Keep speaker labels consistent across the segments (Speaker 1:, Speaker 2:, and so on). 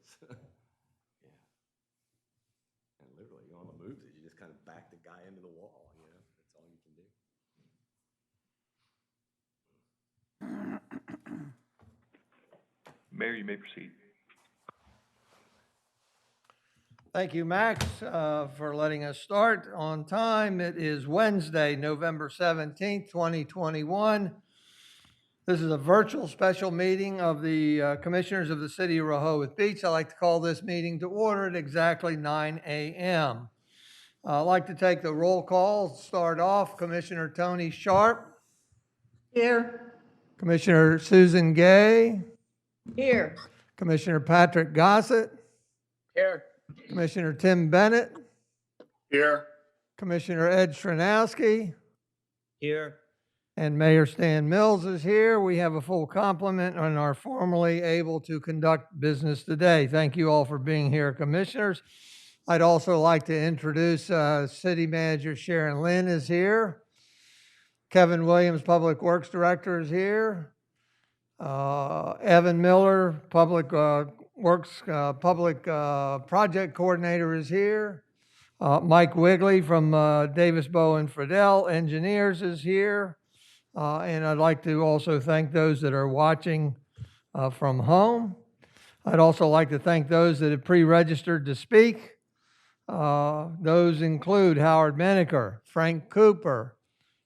Speaker 1: is. Yeah. And literally, you on the move, you just kind of back the guy into the wall, you know, that's all you can do.
Speaker 2: Mayor, you may proceed.
Speaker 3: Thank you, Max, for letting us start on time. It is Wednesday, November 17th, 2021. This is a virtual special meeting of the Commissioners of the City of Rehoboth Beach. I'd like to call this meeting to order at exactly 9 a.m. I'd like to take the roll call. Start off, Commissioner Tony Sharp.
Speaker 4: Here.
Speaker 3: Commissioner Susan Gay.
Speaker 4: Here.
Speaker 3: Commissioner Patrick Gossett.
Speaker 4: Here.
Speaker 3: Commissioner Tim Bennett.
Speaker 4: Here.
Speaker 3: Commissioner Ed Stranowski.
Speaker 4: Here.
Speaker 3: And Mayor Stan Mills is here. We have a full complement and are formally able to conduct business today. Thank you all for being here, Commissioners. I'd also like to introduce City Manager Sharon Lynn is here. Kevin Williams, Public Works Director, is here. Evan Miller, Public Works Project Coordinator, is here. Mike Wigley from Davis, Bow and Friedel Engineers is here. And I'd like to also thank those that are watching from home. I'd also like to thank those that have pre-registered to speak. Those include Howard Menaker, Frank Cooper,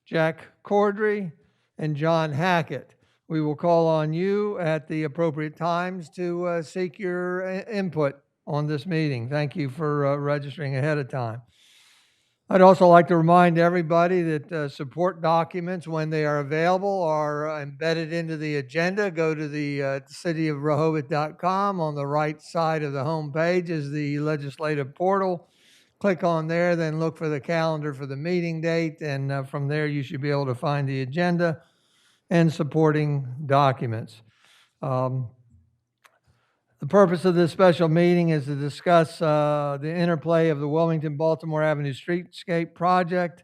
Speaker 3: Jack Cordry, and John Hackett. We will call on you at the appropriate times to seek your input on this meeting. Thank you for registering ahead of time. I'd also like to remind everybody that support documents, when they are available, are embedded into the agenda. Go to the cityofrehoboth.com. On the right side of the home page is the legislative portal. Click on there, then look for the calendar for the meeting date, and from there you should be able to find the agenda and supporting documents. The purpose of this special meeting is to discuss the interplay of the Wilmington Baltimore Avenue Streetscape Project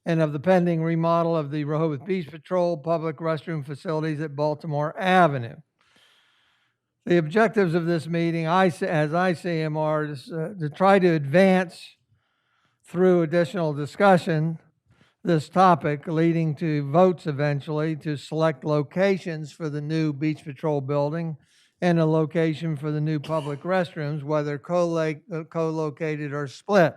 Speaker 3: and of the pending remodel of the Rehoboth Beach Patrol public restroom facilities at Baltimore Avenue. The objectives of this meeting, as I see them, are to try to advance through additional discussion this topic, leading to votes eventually to select locations for the new Beach Patrol building and a location for the new public restrooms, whether co-located or split.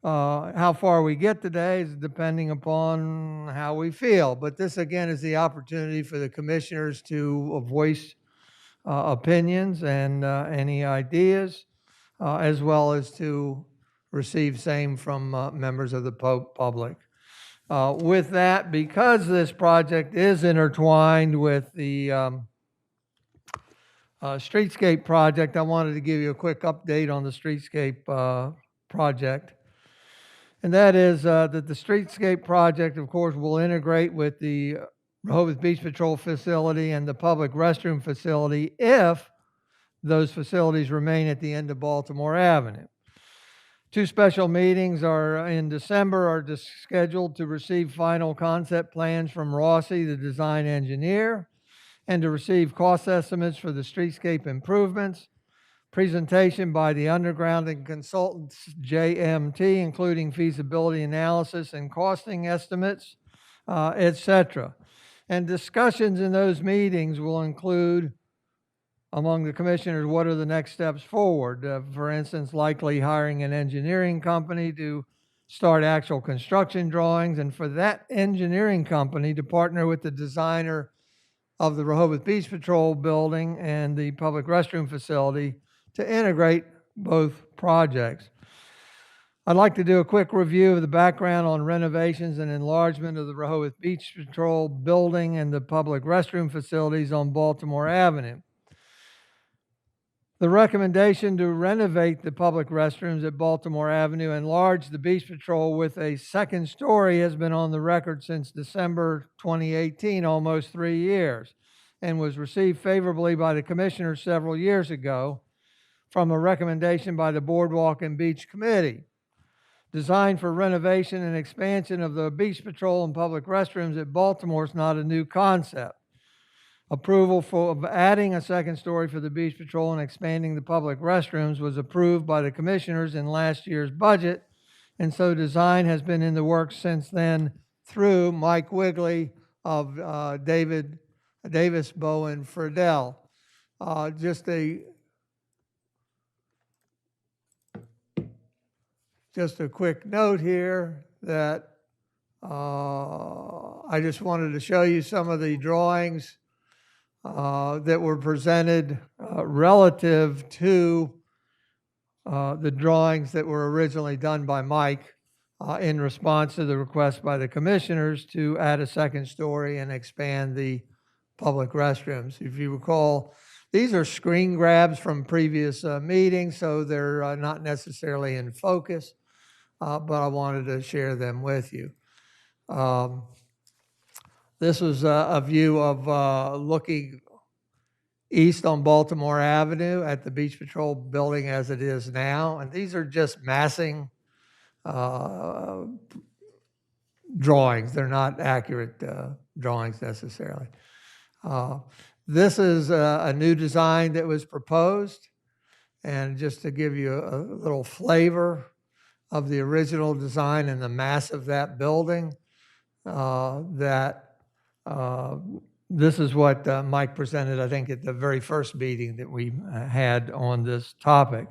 Speaker 3: How far we get today is depending upon how we feel, but this again is the opportunity for the commissioners to voice opinions and any ideas, as well as to receive same from members of the public. With that, because this project is intertwined with the Streetscape Project, I wanted to give you a quick update on the Streetscape Project. And that is that the Streetscape Project, of course, will integrate with the Rehoboth Beach Patrol facility and the public restroom facility if those facilities remain at the end of Baltimore Avenue. Two special meetings are in December are scheduled to receive final concept plans from Rossi, the design engineer, and to receive cost estimates for the streetscape improvements, presentation by the undergrounding consultants JMT, including feasibility analysis and costing estimates, etc. And discussions in those meetings will include, among the commissioners, what are the next steps forward? For instance, likely hiring an engineering company to start actual construction drawings, and for that engineering company to partner with the designer of the Rehoboth Beach Patrol building and the public restroom facility to integrate both projects. I'd like to do a quick review of the background on renovations and enlargement of the Rehoboth Beach Patrol building and the public restroom facilities on Baltimore Avenue. The recommendation to renovate the public restrooms at Baltimore Avenue and enlarge the Beach Patrol with a second story has been on the record since December 2018, almost 3 years, and was received favorably by the commissioners several years ago from a recommendation by the Boardwalk and Beach Committee. Designed for renovation and expansion of the Beach Patrol and public restrooms at Baltimore is not a new concept. Approval of adding a second story for the Beach Patrol and expanding the public restrooms was approved by the commissioners in last year's budget, and so design has been in the works since then through Mike Wigley of Davis, Bowen, Friedel. Just a quick note here that I just wanted to show you some of the drawings that were presented relative to the drawings that were originally done by Mike in response to the request by the commissioners to add a second story and expand the public restrooms. If you recall, these are screen grabs from previous meetings, so they're not necessarily in focus, but I wanted to share them with you. This was a view of looking east on Baltimore Avenue at the Beach Patrol building as it is now, and these are just massing drawings. They're not accurate drawings necessarily. This is a new design that was proposed, and just to give you a little flavor of the original design and the mass of that building, this is what Mike presented, I think, at the very first meeting that we had on this topic.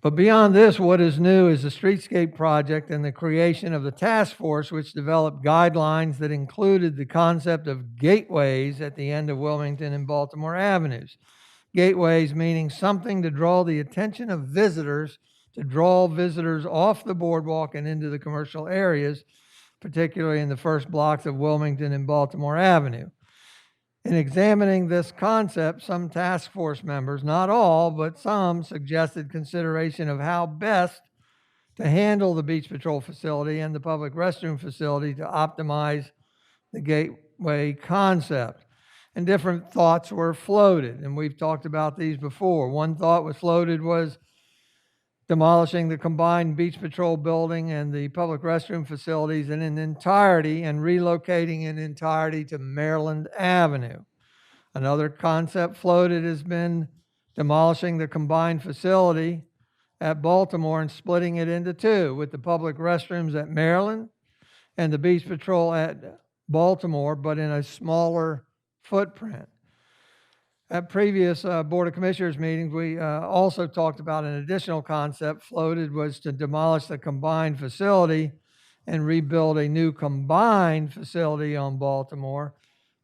Speaker 3: But beyond this, what is new is the Streetscape Project and the creation of the task force, which developed guidelines that included the concept of gateways at the end of Wilmington and Baltimore Avenues. Gateways meaning something to draw the attention of visitors, to draw visitors off the boardwalk and into the commercial areas, particularly in the first blocks of Wilmington and Baltimore Avenue. In examining this concept, some task force members, not all, but some, suggested consideration of how best to handle the Beach Patrol facility and the public restroom facility to optimize the gateway concept. And different thoughts were floated, and we've talked about these before. One thought was floated was demolishing the combined Beach Patrol building and the public restroom facilities in entirety and relocating in entirety to Maryland Avenue. Another concept floated has been demolishing the combined facility at Baltimore and splitting it into two, with the public restrooms at Maryland and the Beach Patrol at Baltimore, but in a smaller footprint. At previous Board of Commissioners meetings, we also talked about an additional concept floated was to demolish the combined facility and rebuild a new combined facility on Baltimore,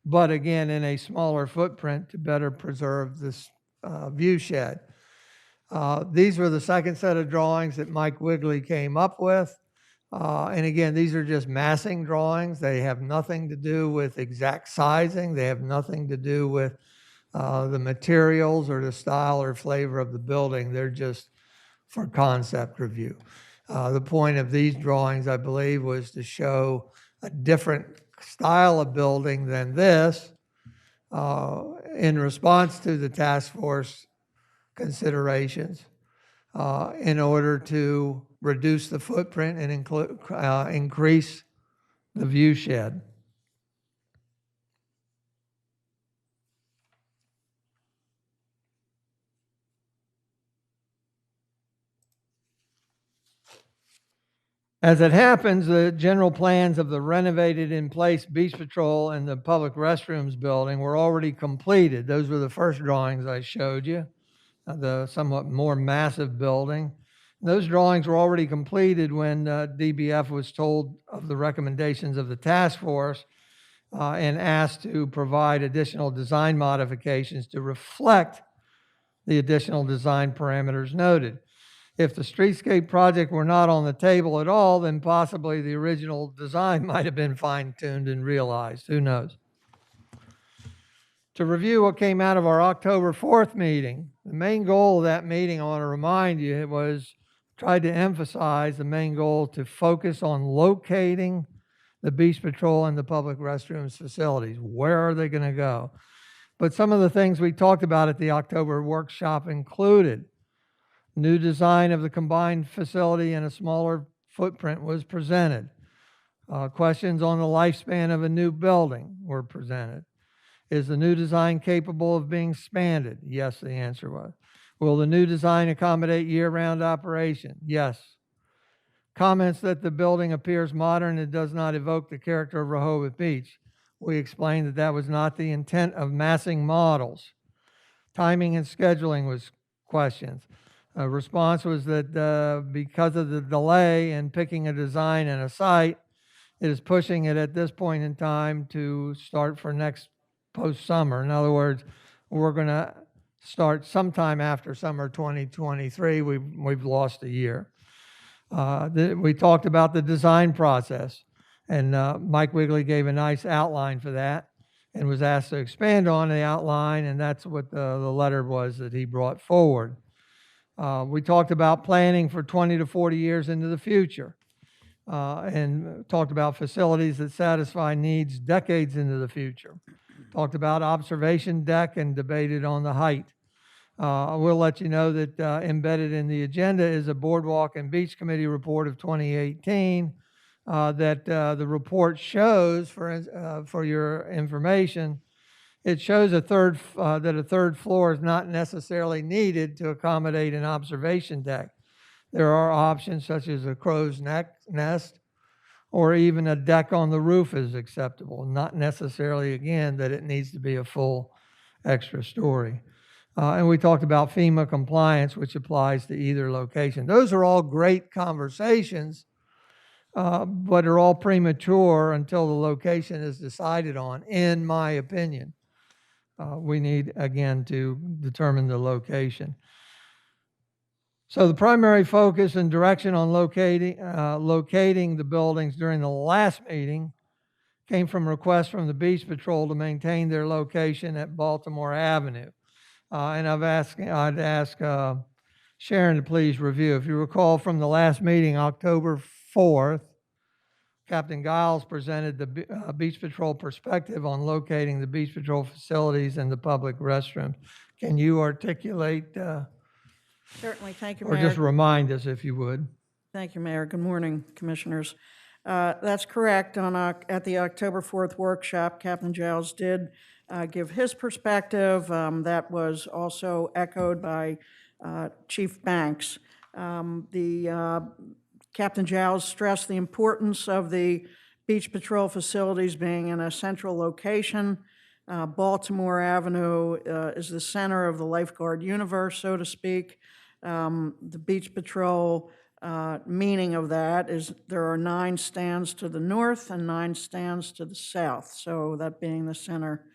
Speaker 3: but again in a smaller footprint to better preserve this view shed. These were the second set of drawings that Mike Wigley came up with. And again, these are just massing drawings. They have nothing to do with exact sizing. They have nothing to do with the materials or the style or flavor of the building. They're just for concept review. The point of these drawings, I believe, was to show a different style of building than this in response to the task force considerations in order to reduce the footprint and increase the view shed. As it happens, the general plans of the renovated in-place Beach Patrol and the public restrooms building were already completed. Those were the first drawings I showed you, the somewhat more massive building. Those drawings were already completed when DBF was told of the recommendations of the task force and asked to provide additional design modifications to reflect the additional design parameters noted. If the streetscape project were not on the table at all, then possibly the original design might have been fine-tuned and realized. Who knows? To review what came out of our October 4th meeting, the main goal of that meeting, I want to remind you, was tried to emphasize the main goal to focus on locating the Beach Patrol and the public restrooms facilities. Where are they going to go? But some of the things we talked about at the October workshop included new design of the combined facility and a smaller footprint was presented. Questions on the lifespan of a new building were presented. Is the new design capable of being expanded? Yes, the answer was. Will the new design accommodate year-round operation? Yes. Comments that the building appears modern and does not evoke the character of Rehoboth Beach. We explained that that was not the intent of massing models. Timing and scheduling was questions. A response was that because of the delay in picking a design and a site, it is pushing it at this point in time to start for next post-summer. In other words, we're going to start sometime after summer 2023. We've lost a year. We talked about the design process, and Mike Wigley gave a nice outline for that and was asked to expand on the outline, and that's what the letter was that he brought forward. We talked about planning for 20 to 40 years into the future, and talked about facilities that satisfy needs decades into the future. Talked about observation deck and debated on the height. I will let you know that embedded in the agenda is a Boardwalk and Beach Committee report of 2018 that the report shows, for your information, it shows that a third floor is not necessarily needed to accommodate an observation deck. There are options such as a crow's nest, or even a deck on the roof is acceptable. Not necessarily, again, that it needs to be a full extra story. And we talked about FEMA compliance, which applies to either location. Those are all great conversations, but are all premature until the location is decided on, in my opinion. We need, again, to determine the location. So the primary focus and direction on locating the buildings during the last meeting came from requests from the Beach Patrol to maintain their location at Baltimore Avenue. And I'd ask Sharon to please review. If you recall from the last meeting, October 4th, Captain Giles presented the Beach Patrol perspective on locating the Beach Patrol facilities and the public restrooms. Can you articulate
Speaker 2: Certainly. Thank you,
Speaker 3: or
Speaker 2: Mayor.
Speaker 3: just remind us, if you would?
Speaker 2: Thank you, Mayor. Good morning, Commissioners. That's correct. At the October 4th workshop, Captain Giles did give his perspective. That was also echoed by Chief Banks. Captain Giles stressed the importance of the Beach Patrol facilities being in a central location. Baltimore Avenue is the center of the lifeguard universe, so to speak. The Beach Patrol meaning of that is there are 9 stands to the north and 9 stands to the south, so that being the center.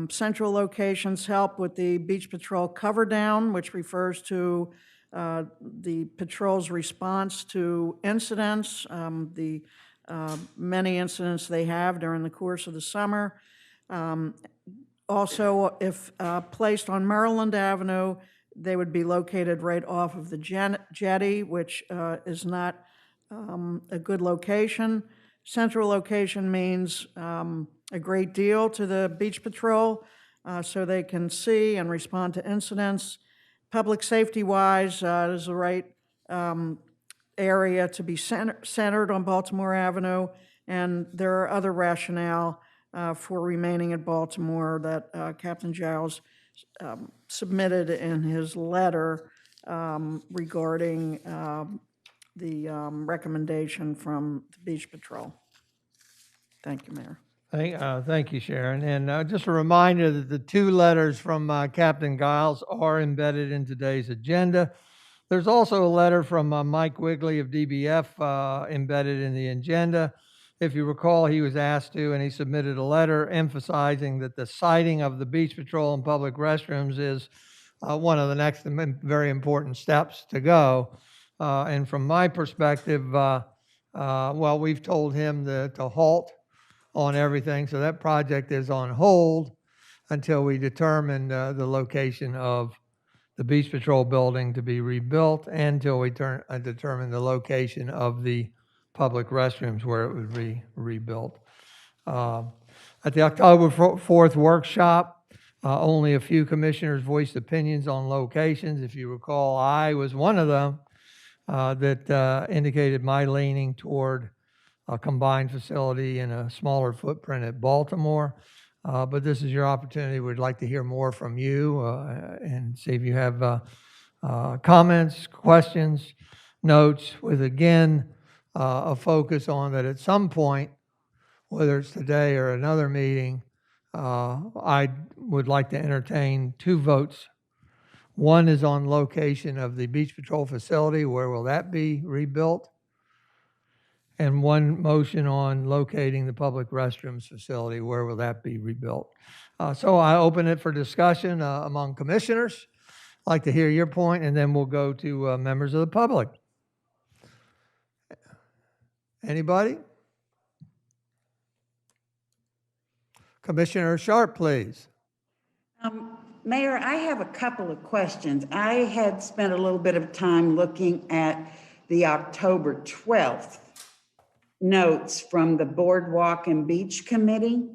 Speaker 2: Central locations help with the Beach Patrol cover down, which refers to the patrol's response to incidents, the many incidents they have during the course of the summer. Also, if placed on Maryland Avenue, they would be located right off of the jetty, which is not a good location. Central location means a great deal to the Beach Patrol, so they can see and respond to incidents. Public safety-wise, it is the right area to be centered on Baltimore Avenue, and there are other rationale for remaining at Baltimore that Captain Giles submitted in his letter regarding the recommendation from the Beach Patrol. Thank you, Mayor.
Speaker 3: Thank you, Sharon. And just a reminder that the 2 letters from Captain Giles are embedded in today's agenda. There's also a letter from Mike Wigley of DBF embedded in the agenda. If you recall, he was asked to, and he submitted a letter emphasizing that the siting of the Beach Patrol and public restrooms is one of the next very important steps to go. And from my perspective, well, we've told him to halt on everything, so that project is on hold until we determine the location of the Beach Patrol building to be rebuilt, and until we determine the location of the public restrooms where it would be rebuilt. At the October 4th workshop, only a few commissioners voiced opinions on locations. If you recall, I was one of them that indicated my leaning toward a combined facility in a smaller footprint at Baltimore. But this is your opportunity. We'd like to hear more from you and see if you have comments, questions, notes, with again a focus on that at some point, whether it's today or another meeting, I would like to entertain 2 votes. One is on location of the Beach Patrol facility. Where will that be rebuilt? And one motion on locating the public restrooms facility. Where will that be rebuilt? So I open it for discussion among commissioners. I'd like to hear your point, and then we'll go to members of the public. Anybody? Commissioner Sharp, please.
Speaker 5: Mayor, I have a couple of questions. I had spent a little bit of time looking at the October 12th notes from the Boardwalk and Beach Committee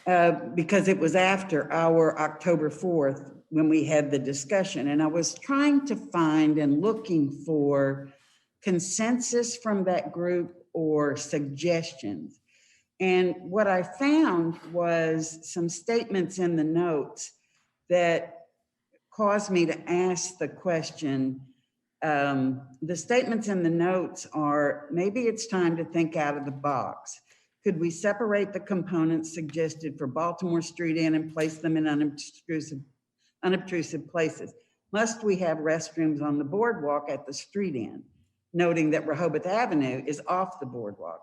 Speaker 5: because it was after our October 4th when we had the discussion. And I was trying to find and looking for consensus from that group or suggestions. And what I found was some statements in the notes that caused me to ask the question. The statements in the notes are, maybe it's time to think out of the box. Could we separate the components suggested for Baltimore Street Inn and place them in unobtrusive places? Must we have restrooms on the boardwalk at the street end, noting that Rehoboth Avenue is off the boardwalk?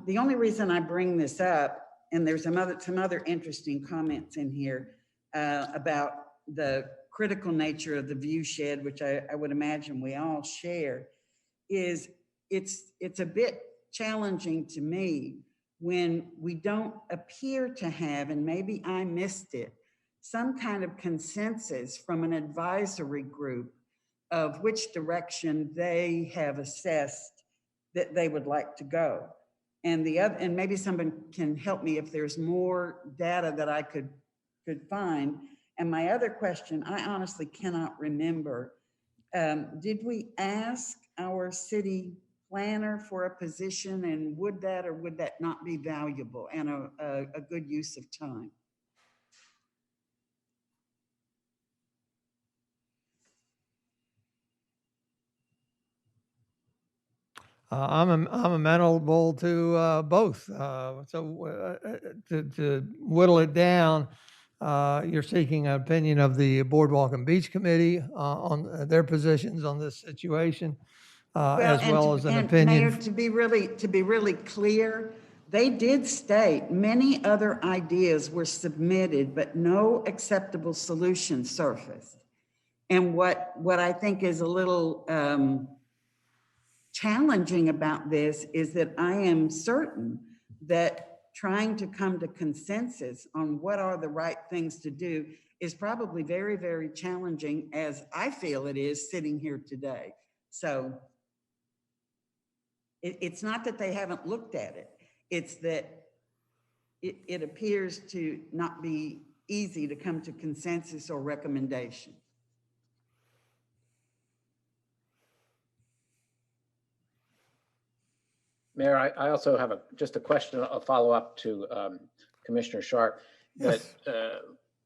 Speaker 5: The only reason I bring this up, and there's some other interesting comments in here about the critical nature of the view shed, which I would imagine we all share, is it's a bit challenging to me when we don't appear to have, and maybe I missed it, some kind of consensus from an advisory group of which direction they have assessed that they would like to go. And and maybe someone can help me if there's more data that I could find. And my other question, I honestly cannot remember. Did we ask our city planner for a position, and would that or would that not be valuable and a good use of time?
Speaker 3: I'm amenable to both. To whittle it down, you're seeking an opinion of the Boardwalk and Beach Committee on their positions on this situation, as well as an opinion.
Speaker 5: Mayor, to be really clear, they did state many other ideas were submitted, but no acceptable solution surfaced. And what I think is a little challenging about this is that I am certain that trying to come to consensus on what are the right things to do is probably very, very challenging, as I feel it is sitting here today. So it's not that they haven't looked at it. It's that it appears to not be easy to come to consensus or recommendation.
Speaker 6: Mayor, I also have just a question, a follow-up to Commissioner Sharp.
Speaker 3: Yes.
Speaker 6: That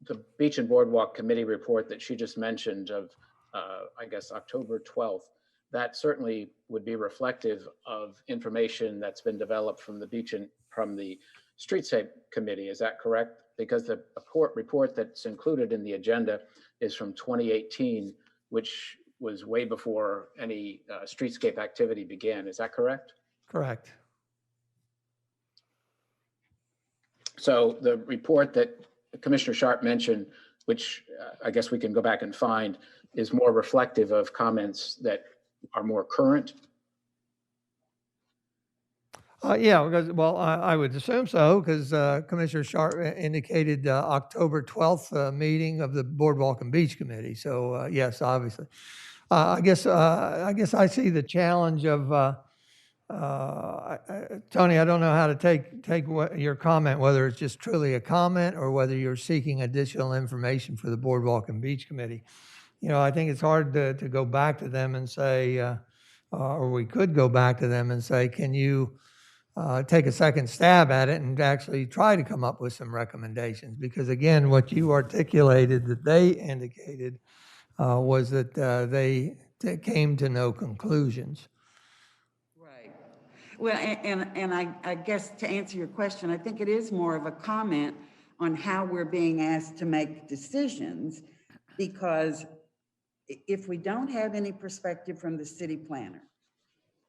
Speaker 6: the Beach and Boardwalk Committee report that she just mentioned of, I guess, October 12th, that certainly would be reflective of information that's been developed from the Beach and from the Streetscape Committee. Is that correct? Because the report that's included in the agenda is from 2018, which was way before any streetscape activity began. Is that correct?
Speaker 3: Correct.
Speaker 6: So the report that Commissioner Sharp mentioned, which I guess we can go back and find, is more reflective of comments that are more current?
Speaker 3: Yeah, because, well, I would assume so, because Commissioner Sharp indicated October 12th meeting of the Boardwalk and Beach Committee. So yes, obviously. I guess I see the challenge of Tony, I don't know how to take your comment, whether it's just truly a comment or whether you're seeking additional information for the Boardwalk and Beach Committee. You know, I think it's hard to go back to them and say, or we could go back to them and say, can you take a second stab at it and actually try to come up with some recommendations? Because again, what you articulated that they indicated was that they came to no conclusions.
Speaker 5: Right. Well, and I guess to answer your question, I think it is more of a comment on how we're being asked to make decisions, because if we don't have any perspective from the city planner,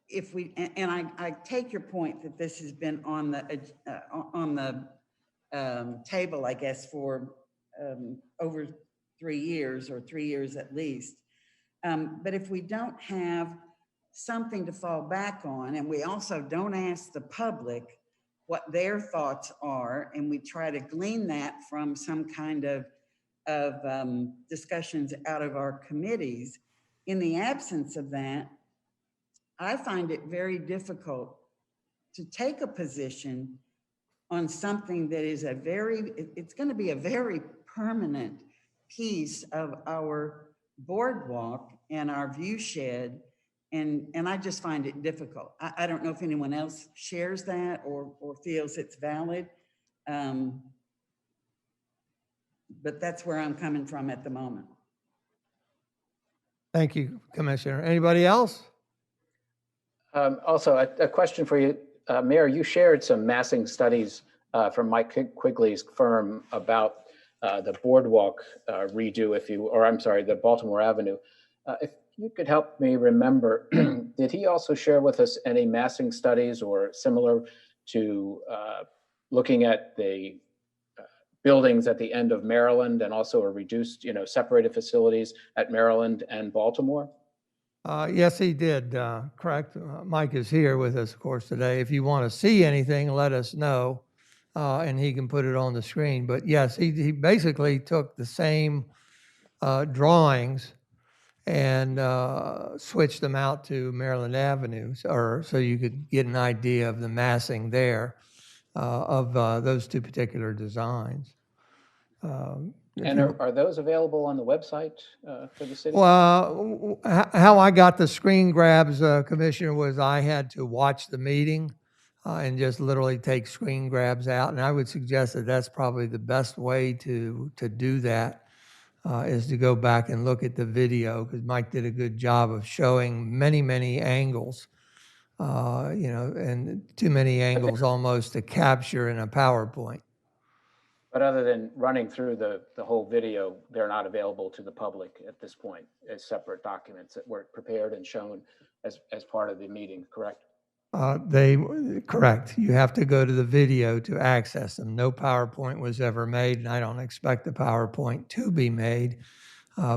Speaker 5: if we, and I take your point that this has been on the table, I guess, for over 3 years, or 3 years at least. But if we don't have something to fall back on, and we also don't ask the public what their thoughts are, and we try to glean that from some kind of discussions out of our committees, in the absence of that, I find it very difficult to take a position on something that is it's going to be a very permanent piece of our boardwalk and our view shed. And I just find it difficult. I don't know if anyone else shares that or feels it's valid. But that's where I'm coming from at the moment.
Speaker 3: Thank you, Commissioner. Anybody else?
Speaker 6: Also, a question for you, Mayor. You shared some massing studies from Mike Quigley's firm about the boardwalk redo, the Baltimore Avenue. If you could help me remember, did he also share with us any massing studies or similar to looking at the buildings at the end of Maryland, and also a reduced, separated facilities at Maryland and Baltimore?
Speaker 3: Yes, he did. Correct. Mike is here with us, of course, today. If you want to see anything, let us know, and he can put it on the screen. But yes, he basically took the same drawings and switched them out to Maryland Avenue, so you could get an idea of the massing there of those two particular designs.
Speaker 6: And are those available on the website for the city?
Speaker 3: Well, how I got the screen grabs, Commissioner, was I had to watch the meeting and just literally take screen grabs out. And I would suggest that that's probably the best way to do that, is to go back and look at the video, because Mike did a good job of showing many, many angles, and too many angles almost to capture in a PowerPoint.
Speaker 6: But other than running through the whole video, they're not available to the public at this point as separate documents that were prepared and shown as part of the meeting, correct?
Speaker 3: Correct. You have to go to the video to access them. No PowerPoint was ever made, and I don't expect the PowerPoint to be made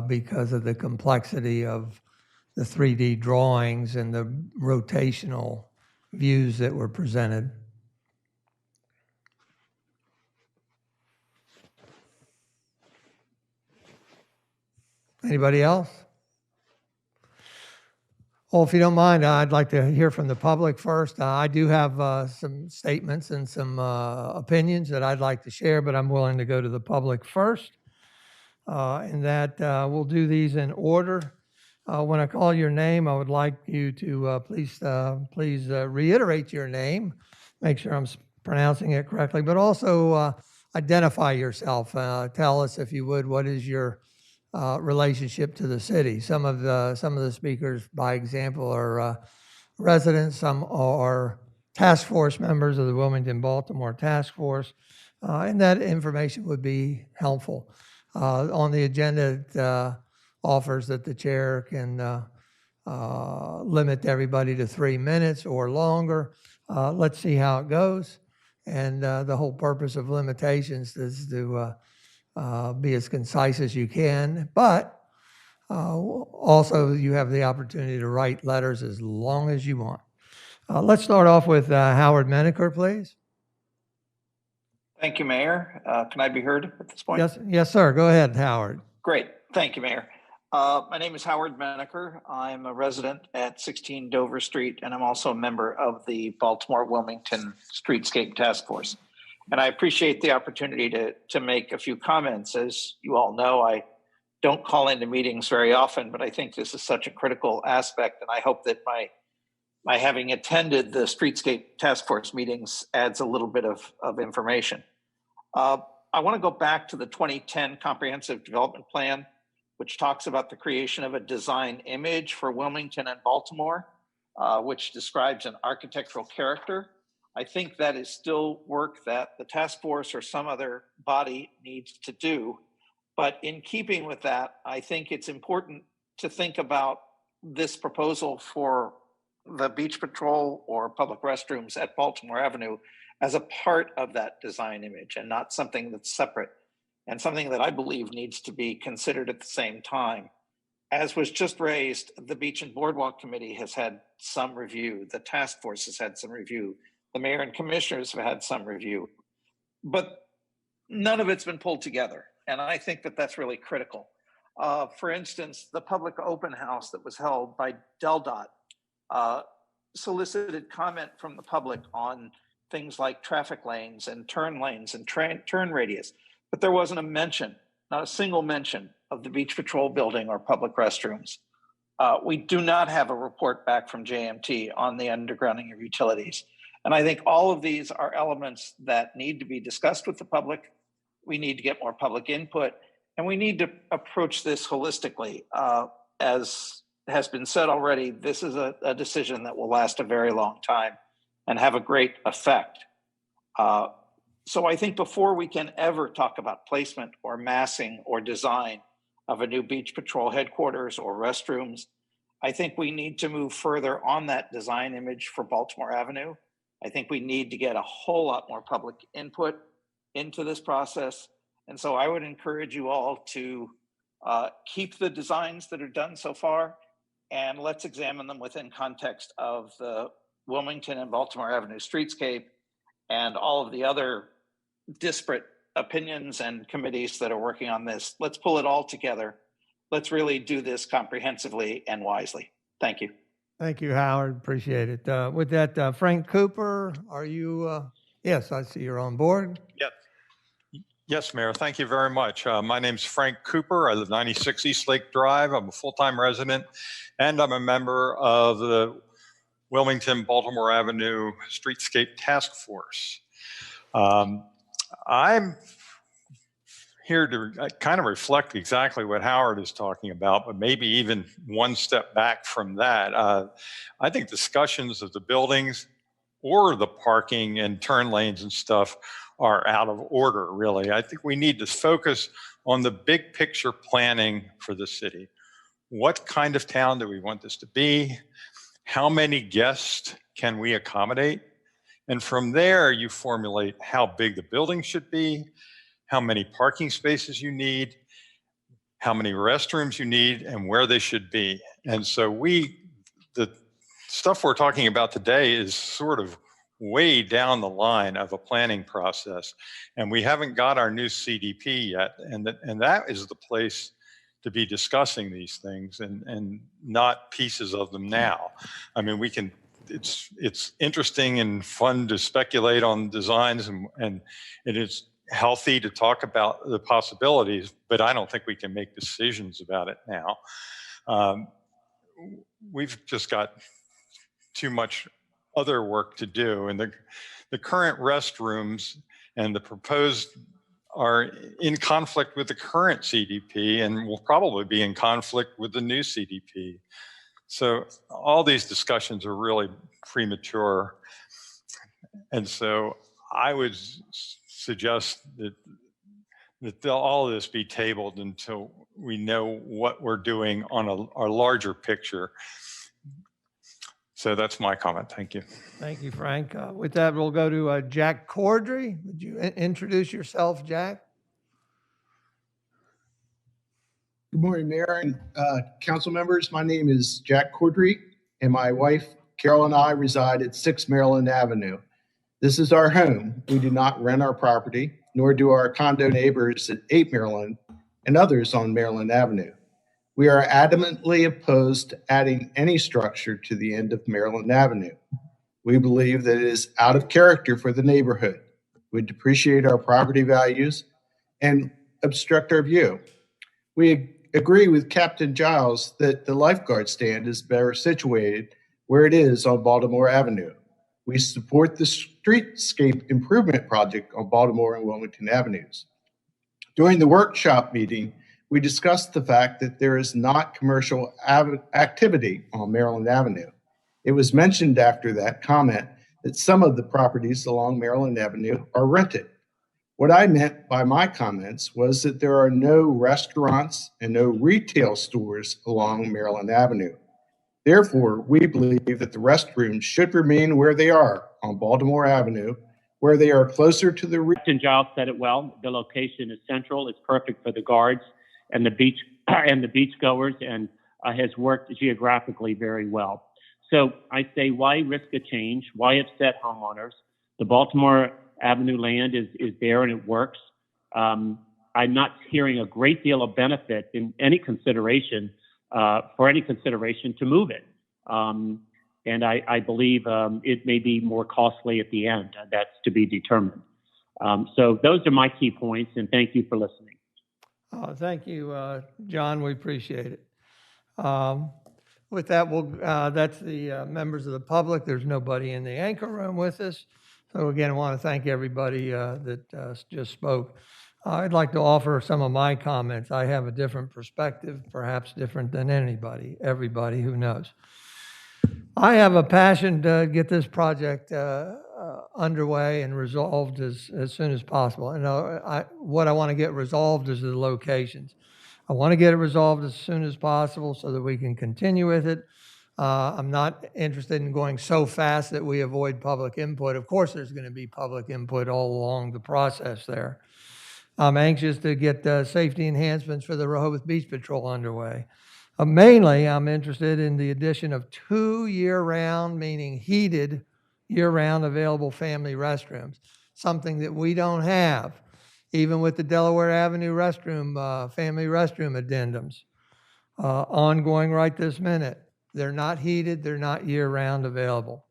Speaker 3: because of the complexity of the 3D drawings and the rotational views that were presented. Anybody else? Well, if you don't mind, I'd like to hear from the public first. I do have some statements and some opinions that I'd like to share, but I'm willing to go to the public first. And that we'll do these in order. When I call your name, I would like you to please reiterate your name, make sure I'm pronouncing it correctly, but also identify yourself. Tell us, if you would, what is your relationship to the city. Some of the speakers, by example, are residents. Some are task force members of the Wilmington Baltimore Task Force, and that information would be helpful. On the agenda, it offers that the chair can limit everybody to 3 minutes or longer. Let's see how it goes. And the whole purpose of limitations is to be as concise as you can, but also you have the opportunity to write letters as long as you want. Let's start off with Howard Menaker, please.
Speaker 7: Thank you, Mayor. Can I be heard at this point?
Speaker 3: Yes, sir. Go ahead, Howard.
Speaker 7: Great. Thank you, Mayor. My name is Howard Menaker. I'm a resident at 16 Dover Street, and I'm also a member of the Baltimore Wilmington Streetscape Task Force. And I appreciate the opportunity to make a few comments. As you all know, I don't call into meetings very often, but I think this is such a critical aspect. And I hope that my having attended the Streetscape Task Force meetings adds a little bit of information. I want to go back to the 2010 Comprehensive Development Plan, which talks about the creation of a design image for Wilmington and Baltimore, which describes an architectural character. I think that is still work that the task force or some other body needs to do. But in keeping with that, I think it's important to think about this proposal for the beach patrol or public restrooms at Baltimore Avenue as a part of that design image and not something that's separate, and something that I believe needs to be considered at the same time. As was just raised, the Beach and Boardwalk Committee has had some review. The task force has had some review. The mayor and commissioners have had some review, but none of it's been pulled together. And I think that that's really critical. For instance, the public open house that was held by DelDOT solicited comment from the public on things like traffic lanes and turn radius, but there wasn't a mention, not a single mention of the beach patrol building or public restrooms. We do not have a report back from JMT on the undergrounding of utilities. And I think all of these are elements that need to be discussed with the public. We need to get more public input, and we need to approach this holistically. As has been said already, this is a decision that will last a very long time and have a great effect. So I think before we can ever talk about placement or massing or design of a new beach patrol headquarters or restrooms, I think we need to move further on that design image for Baltimore Avenue. I think we need to get a whole lot more public input into this process. And so I would encourage you all to keep the designs that are done so far, and let's examine them within context of the Wilmington and Baltimore Avenue Streetscape and all of the other disparate opinions and committees that are working on this. Let's pull it all together. Let's really do this comprehensively and wisely. Thank you.
Speaker 3: Thank you, Howard. Appreciate it. With that, Frank Cooper, are you, yes, I see you're on board.
Speaker 8: Yes. Yes, Mayor. Thank you very much. My name's Frank Cooper. I live 96 East Lake Drive. I'm a full-time resident, and I'm a member of the Wilmington Baltimore Avenue Streetscape Task Force. I'm here to kind of reflect exactly what Howard is talking about, but maybe even one step back from that. I think discussions of the buildings or the parking and turn lanes and stuff are out of order, really. I think we need to focus on the big picture planning for the city. What kind of town do we want this to be? How many guests can we accommodate? And from there, you formulate how big the building should be, how many parking spaces you need, how many restrooms you need, and where they should be. And so the stuff we're talking about today is sort of way down the line of a planning process. And we haven't got our new CDP yet. And that is the place to be discussing these things and not pieces of them now. I mean, it's interesting and fun to speculate on designs, and it is healthy to talk about the possibilities, but I don't think we can make decisions about it now. We've just got too much other work to do, and the current restrooms and the proposed are in conflict with the current CDP and will probably be in conflict with the new CDP. So all these discussions are really premature. And so I would suggest that all of this be tabled until we know what we're doing on our larger picture. So that's my comment. Thank you.
Speaker 3: Thank you, Frank. With that, we'll go to Jack Cordry. Would you introduce yourself, Jack?
Speaker 9: Good morning, Mayor and council members. My name is Jack Cordry, and my wife, Carol, and I reside at 6 Maryland Avenue. This is our home. We do not rent our property, nor do our condo neighbors at 8 Maryland and others on Maryland Avenue. We are adamantly opposed to adding any structure to the end of Maryland Avenue. We believe that it is out of character for the neighborhood, would depreciate our property values, and obstruct our view. We agree with Captain Giles that the lifeguard stand is better situated where it is on Baltimore Avenue. We support the streetscape improvement project on Baltimore and Wilmington Avenues. During the workshop meeting, we discussed the fact that there is not commercial activity on Maryland Avenue. It was mentioned after that comment that some of the properties along Maryland Avenue are rented. What I meant by my comments was that there are no restaurants and no retail stores along Maryland Avenue. Therefore, we believe that the restrooms should remain where they are on Baltimore Avenue, where they are closer to the
Speaker 10: Captain Giles said it well. The location is central. It's perfect for the guards and the beach and the beachgoers, and has worked geographically very well. So I say, why risk a change? Why upset homeowners? The Baltimore Avenue land is there and it works. I'm not hearing a great deal of benefit in any consideration to move it. And I believe it may be more costly at the end. That's to be determined. So those are my key points, and thank you for listening.
Speaker 3: Thank you, John. We appreciate it. With that, that's the members of the public. There's nobody in the anchor room with us. So again, I want to thank everybody that just spoke. I'd like to offer some of my comments. I have a different perspective, perhaps different than everybody who knows. I have a passion to get this project underway and resolved as soon as possible. And what I want to get resolved is the locations. I want to get it resolved as soon as possible so that we can continue with it. I'm not interested in going so fast that we avoid public input. Of course, there's going to be public input all along the process there. I'm anxious to get safety enhancements for the Rehoboth Beach Patrol underway. Mainly, I'm interested in the addition of 2 year-round, meaning heated, year-round available family restrooms, something that we don't have, even with the Delaware Avenue restroom, family restroom addendums, ongoing right this minute. They're not heated, they're not year-round available.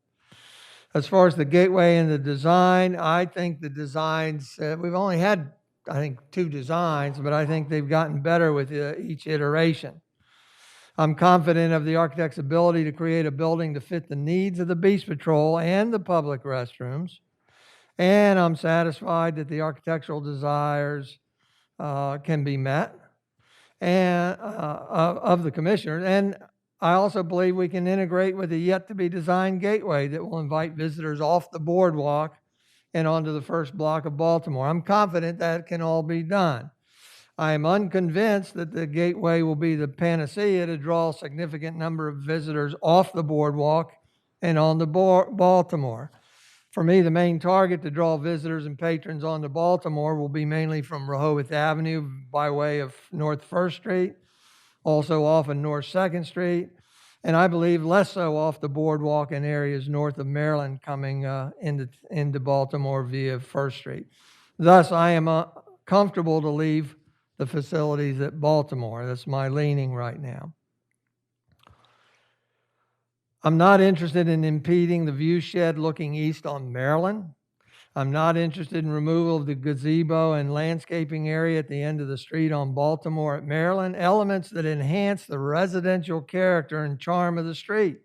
Speaker 3: As far as the gateway and the design, I think the designs, we've only had, I think, 2 designs, but I think they've gotten better with each iteration. I'm confident of the architect's ability to create a building to fit the needs of the Beach Patrol and the public restrooms. And I'm satisfied that the architectural desires can be met and of the commissioners. And I also believe we can integrate with a yet-to-be-designed gateway that will invite visitors off the boardwalk and onto the first block of Baltimore. I'm confident that can all be done. I am unconvinced that the gateway will be the panacea to draw a significant number of visitors off the boardwalk and onto Baltimore. For me, the main target to draw visitors and patrons onto Baltimore will be mainly from Rehoboth Avenue by way of North 1st Street, also off of North 2nd Street, and I believe less so off the boardwalk in areas north of Maryland coming into Baltimore via 1st Street. Thus, I am comfortable to leave the facilities at Baltimore. That's my leaning right now. I'm not interested in impeding the view shed looking east on Maryland. I'm not interested in removal of the gazebo and landscaping area at the end of the street on Baltimore at Maryland, elements that enhance the residential character and charm of the street.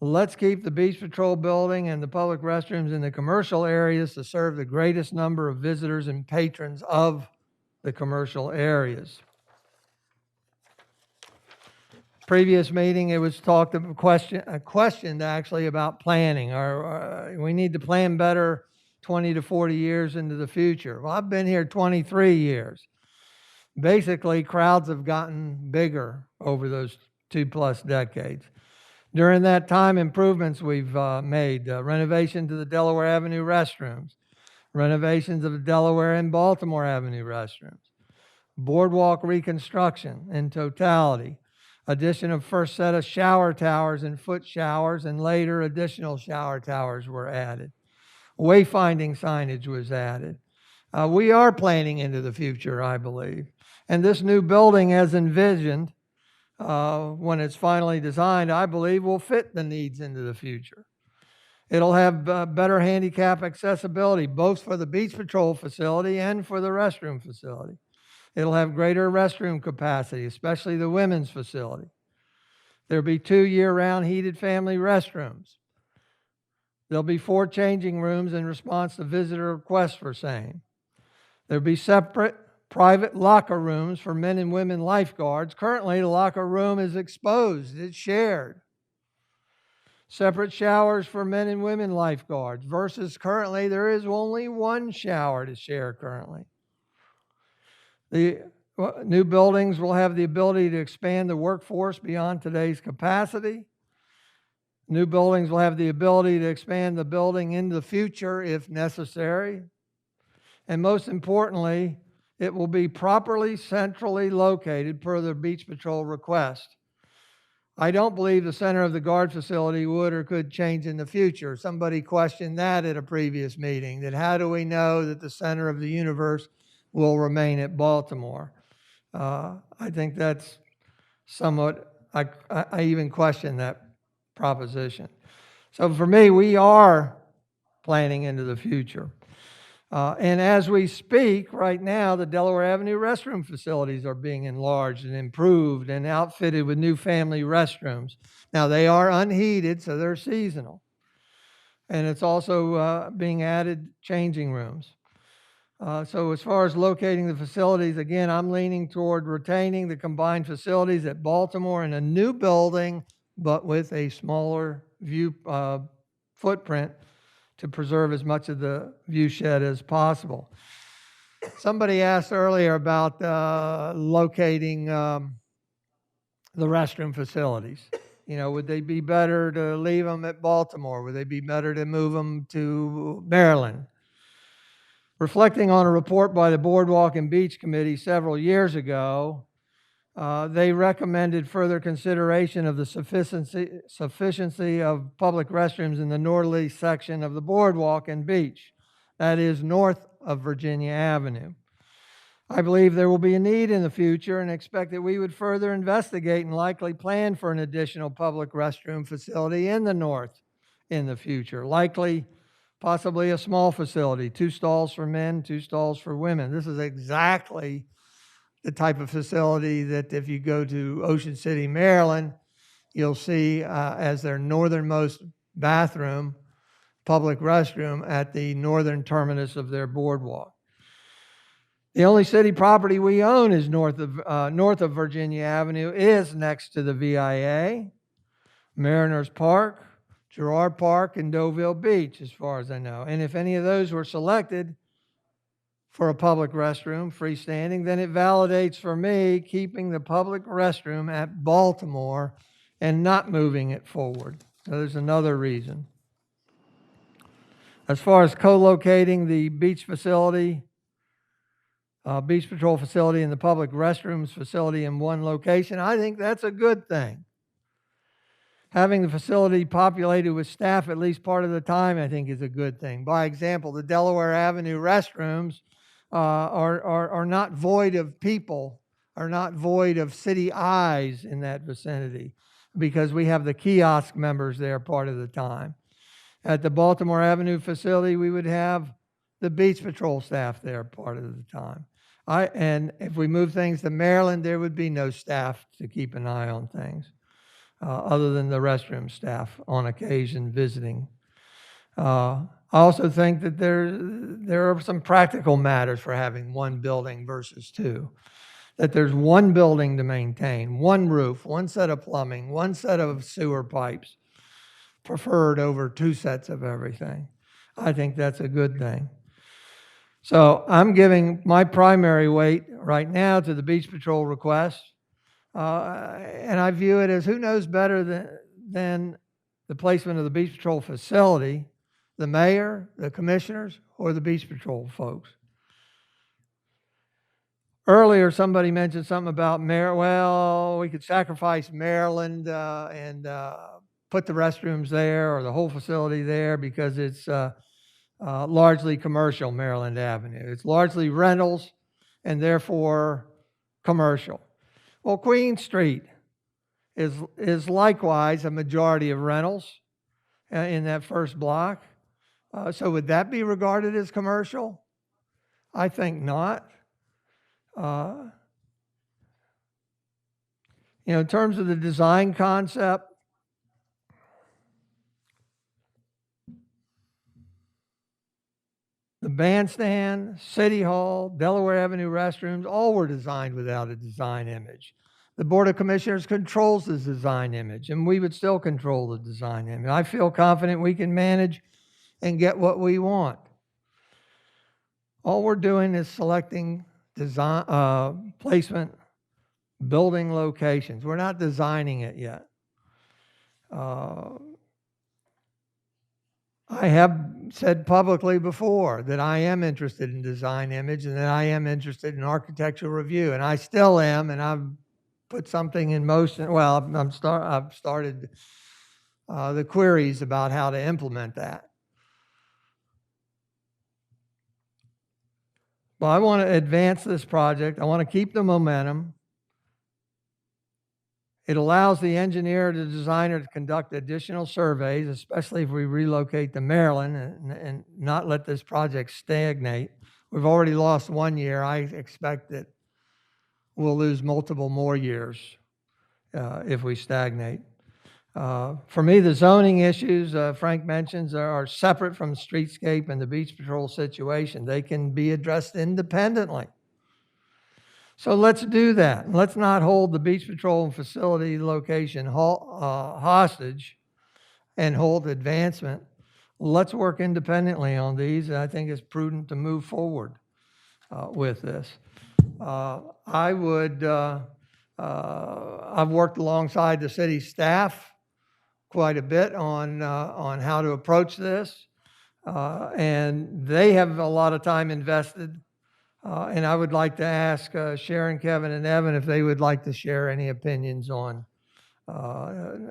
Speaker 3: Let's keep the Beach Patrol building and the public restrooms in the commercial areas to serve the greatest number of visitors and patrons of the commercial areas. Previous meeting, it was questioned actually about planning. We need to plan better 20 to 40 years into the future. Well, I've been here 23 years. Basically, crowds have gotten bigger over those 2+ decades. During that time, improvements we've made, renovation to the Delaware Avenue restrooms, renovations of the Delaware and Baltimore Avenue restrooms, boardwalk reconstruction in totality, addition of first set of shower towers and foot showers, and later additional shower towers were added. Wayfinding signage was added. We are planning into the future, I believe. And this new building, as envisioned, when it's finally designed, I believe will fit the needs into the future. It'll have better handicap accessibility, both for the Beach Patrol facility and for the restroom facility. It'll have greater restroom capacity, especially the women's facility. There'll be 2 year-round heated family restrooms. There'll be 4 changing rooms in response to visitor requests for same. There'll be separate private locker rooms for men and women lifeguards. Currently, the locker room is exposed. It's shared. Separate showers for men and women lifeguards versus currently there is only 1 shower to share currently. The new buildings will have the ability to expand the workforce beyond today's capacity. New buildings will have the ability to expand the building into the future if necessary. And most importantly, it will be properly centrally located per the Beach Patrol request. I don't believe the center of the guard facility would or could change in the future. Somebody questioned that at a previous meeting, that how do we know that the center of the universe will remain at Baltimore? I think that's somewhat, I even question that proposition. So for me, we are planning into the future. And as we speak right now, the Delaware Avenue restroom facilities are being enlarged and improved and outfitted with new family restrooms. Now, they are unheated, so they're seasonal. And it's also being added changing rooms. So as far as locating the facilities, again, I'm leaning toward retaining the combined facilities at Baltimore in a new building, but with a smaller view footprint to preserve as much of the view shed as possible. Somebody asked earlier about locating the restroom facilities. You know, would they be better to leave them at Baltimore? Would they be better to move them to Maryland? Reflecting on a report by the Boardwalk and Beach Committee several years ago, they recommended further consideration of the sufficiency of public restrooms in the northerly section of the Boardwalk and Beach, that is north of Virginia Avenue. I believe there will be a need in the future and expect that we would further investigate and likely plan for an additional public restroom facility in the north in the future, likely possibly a small facility, 2 stalls for men, 2 stalls for women. This is exactly the type of facility that if you go to Ocean City, Maryland, you'll see as their northernmost bathroom, public restroom at the northern terminus of their boardwalk. The only city property we own is north of Virginia Avenue is next to the VIA, Mariners Park, Girard Park, and Deauville Beach, as far as I know. And if any of those were selected for a public restroom, freestanding, then it validates for me keeping the public restroom at Baltimore and not moving it forward. So there's another reason. As far as co-locating the beach facility, Beach Patrol facility and the public restrooms facility in one location, I think that's a good thing. Having the facility populated with staff at least part of the time, I think, is a good thing. By example, the Delaware Avenue restrooms are not void of people, are not void of city eyes in that vicinity, because we have the kiosk members there part of the time. At the Baltimore Avenue facility, we would have the Beach Patrol staff there part of the time. And if we move things to Maryland, there would be no staff to keep an eye on things, other than the restroom staff on occasion visiting. I also think that there are some practical matters for having one building versus 2. That there's one building to maintain, one roof, one set of plumbing, one set of sewer pipes, preferred over 2 sets of everything. I think that's a good thing. So I'm giving my primary weight right now to the Beach Patrol request. And I view it as who knows better than the placement of the Beach Patrol facility, the mayor, the commissioners, or the Beach Patrol folks. Earlier, somebody mentioned something about we could sacrifice Maryland and put the restrooms there or the whole facility there because it's largely commercial, Maryland Avenue. It's largely rentals and therefore commercial. Well, Queen Street is likewise a majority of rentals in that first block. So would that be regarded as commercial? I think not. You know, in terms of the design concept, the bandstand, City Hall, Delaware Avenue restrooms, all were designed without a design image. The Board of Commissioners controls the design image, and we would still control the design image. I feel confident we can manage and get what we want. All we're doing is selecting design, placement, building locations. We're not designing it yet. I have said publicly before that I am interested in design image and that I am interested in architectural review, and I still am, and I've put something in motion. Well, I've started the queries about how to implement that. Well, I want to advance this project. I want to keep the momentum. It allows the engineer or the designer to conduct additional surveys, especially if we relocate to Maryland and not let this project stagnate. We've already lost 1 year. I expect that we'll lose multiple more years if we stagnate. For me, the zoning issues Frank mentions are separate from streetscape and the beach patrol situation. They can be addressed independently. So let's do that. Let's not hold the beach patrol and facility location hostage and hold advancement. Let's work independently on these, and I think it's prudent to move forward with this. I've worked alongside the city staff quite a bit on how to approach this, and they have a lot of time invested. And I would like to ask Sharon, Kevin, and Evan if they would like to share any opinions on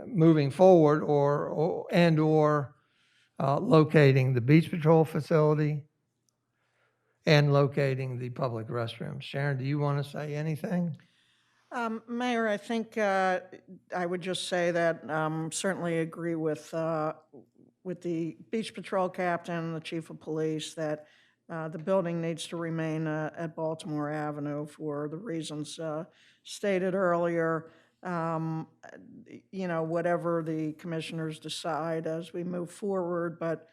Speaker 3: moving forward or locating the beach patrol facility and locating the public restrooms. Sharon, do you want to say anything?
Speaker 2: Mayor, I think I would just say that certainly agree with the beach patrol captain, the chief of police, that the building needs to remain at Baltimore Avenue for the reasons stated earlier. You know, whatever the commissioners decide as we move forward, but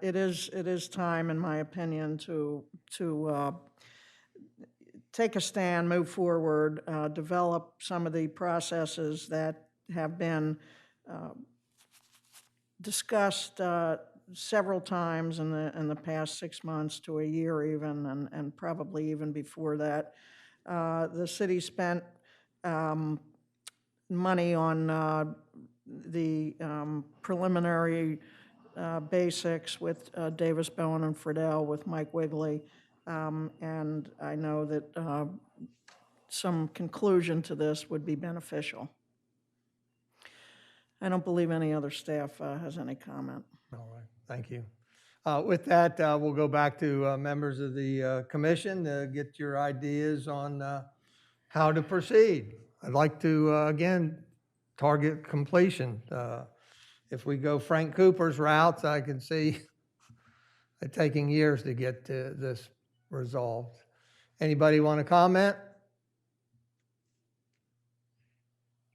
Speaker 2: it is time, in my opinion, to take a stand, move forward, develop some of the processes that have been discussed several times in the past 6 months to a year even, and probably even before that. The city spent money on the preliminary basics with Davis, Bowen, and Friedel with Mike Wigley. And I know that some conclusion to this would be beneficial. I don't believe any other staff has any comment.
Speaker 3: All right, thank you. With that, we'll go back to members of the commission to get your ideas on how to proceed. I'd like to, again, target completion. If we go Frank Cooper's routes, I can see it taking years to get to this resolved. Anybody want to comment?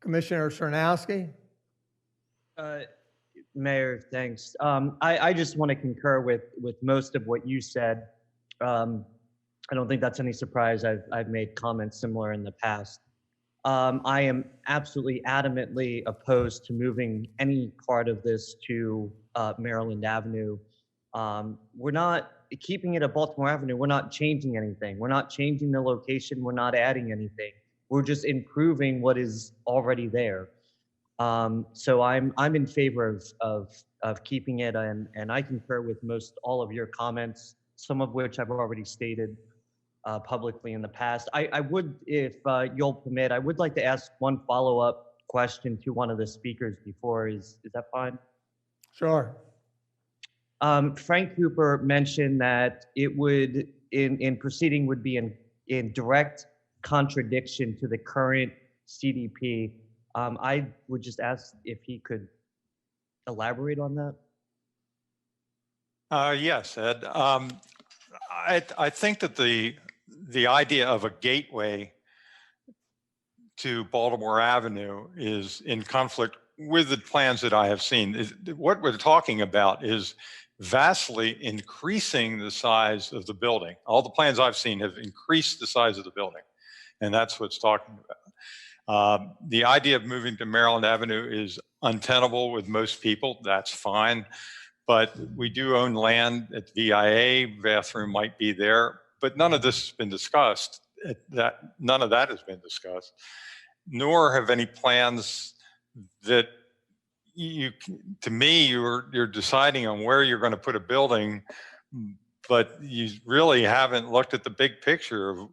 Speaker 3: Commissioner Sernowski?
Speaker 11: Mayor, thanks. I just want to concur with most of what you said. I don't think that's any surprise. I've made comments similar in the past. I am absolutely adamantly opposed to moving any part of this to Maryland Avenue. We're not keeping it at Baltimore Avenue. We're not changing anything. We're not changing the location. We're not adding anything. We're just improving what is already there. So I'm in favor of keeping it, and I concur with most all of your comments, some of which I've already stated publicly in the past. I would, if you'll permit, I would like to ask one follow-up question to one of the speakers before. Is that fine?
Speaker 3: Sure.
Speaker 11: Frank Cooper mentioned that it would, in proceeding, would be in direct contradiction to the current CDP. I would just ask if he could elaborate on that.
Speaker 8: Yes, Ed. I think that the idea of a gateway to Baltimore Avenue is in conflict with the plans that I have seen. What we're talking about is vastly increasing the size of the building. All the plans I've seen have increased the size of the building, and that's what's talking about. The idea of moving to Maryland Avenue is untenable with most people. That's fine. But we do own land at VIA, bathroom might be there, but none of this has been discussed. None of that has been discussed, nor have any plans that to me, you're deciding on where you're going to put a building, but you really haven't looked at the big picture of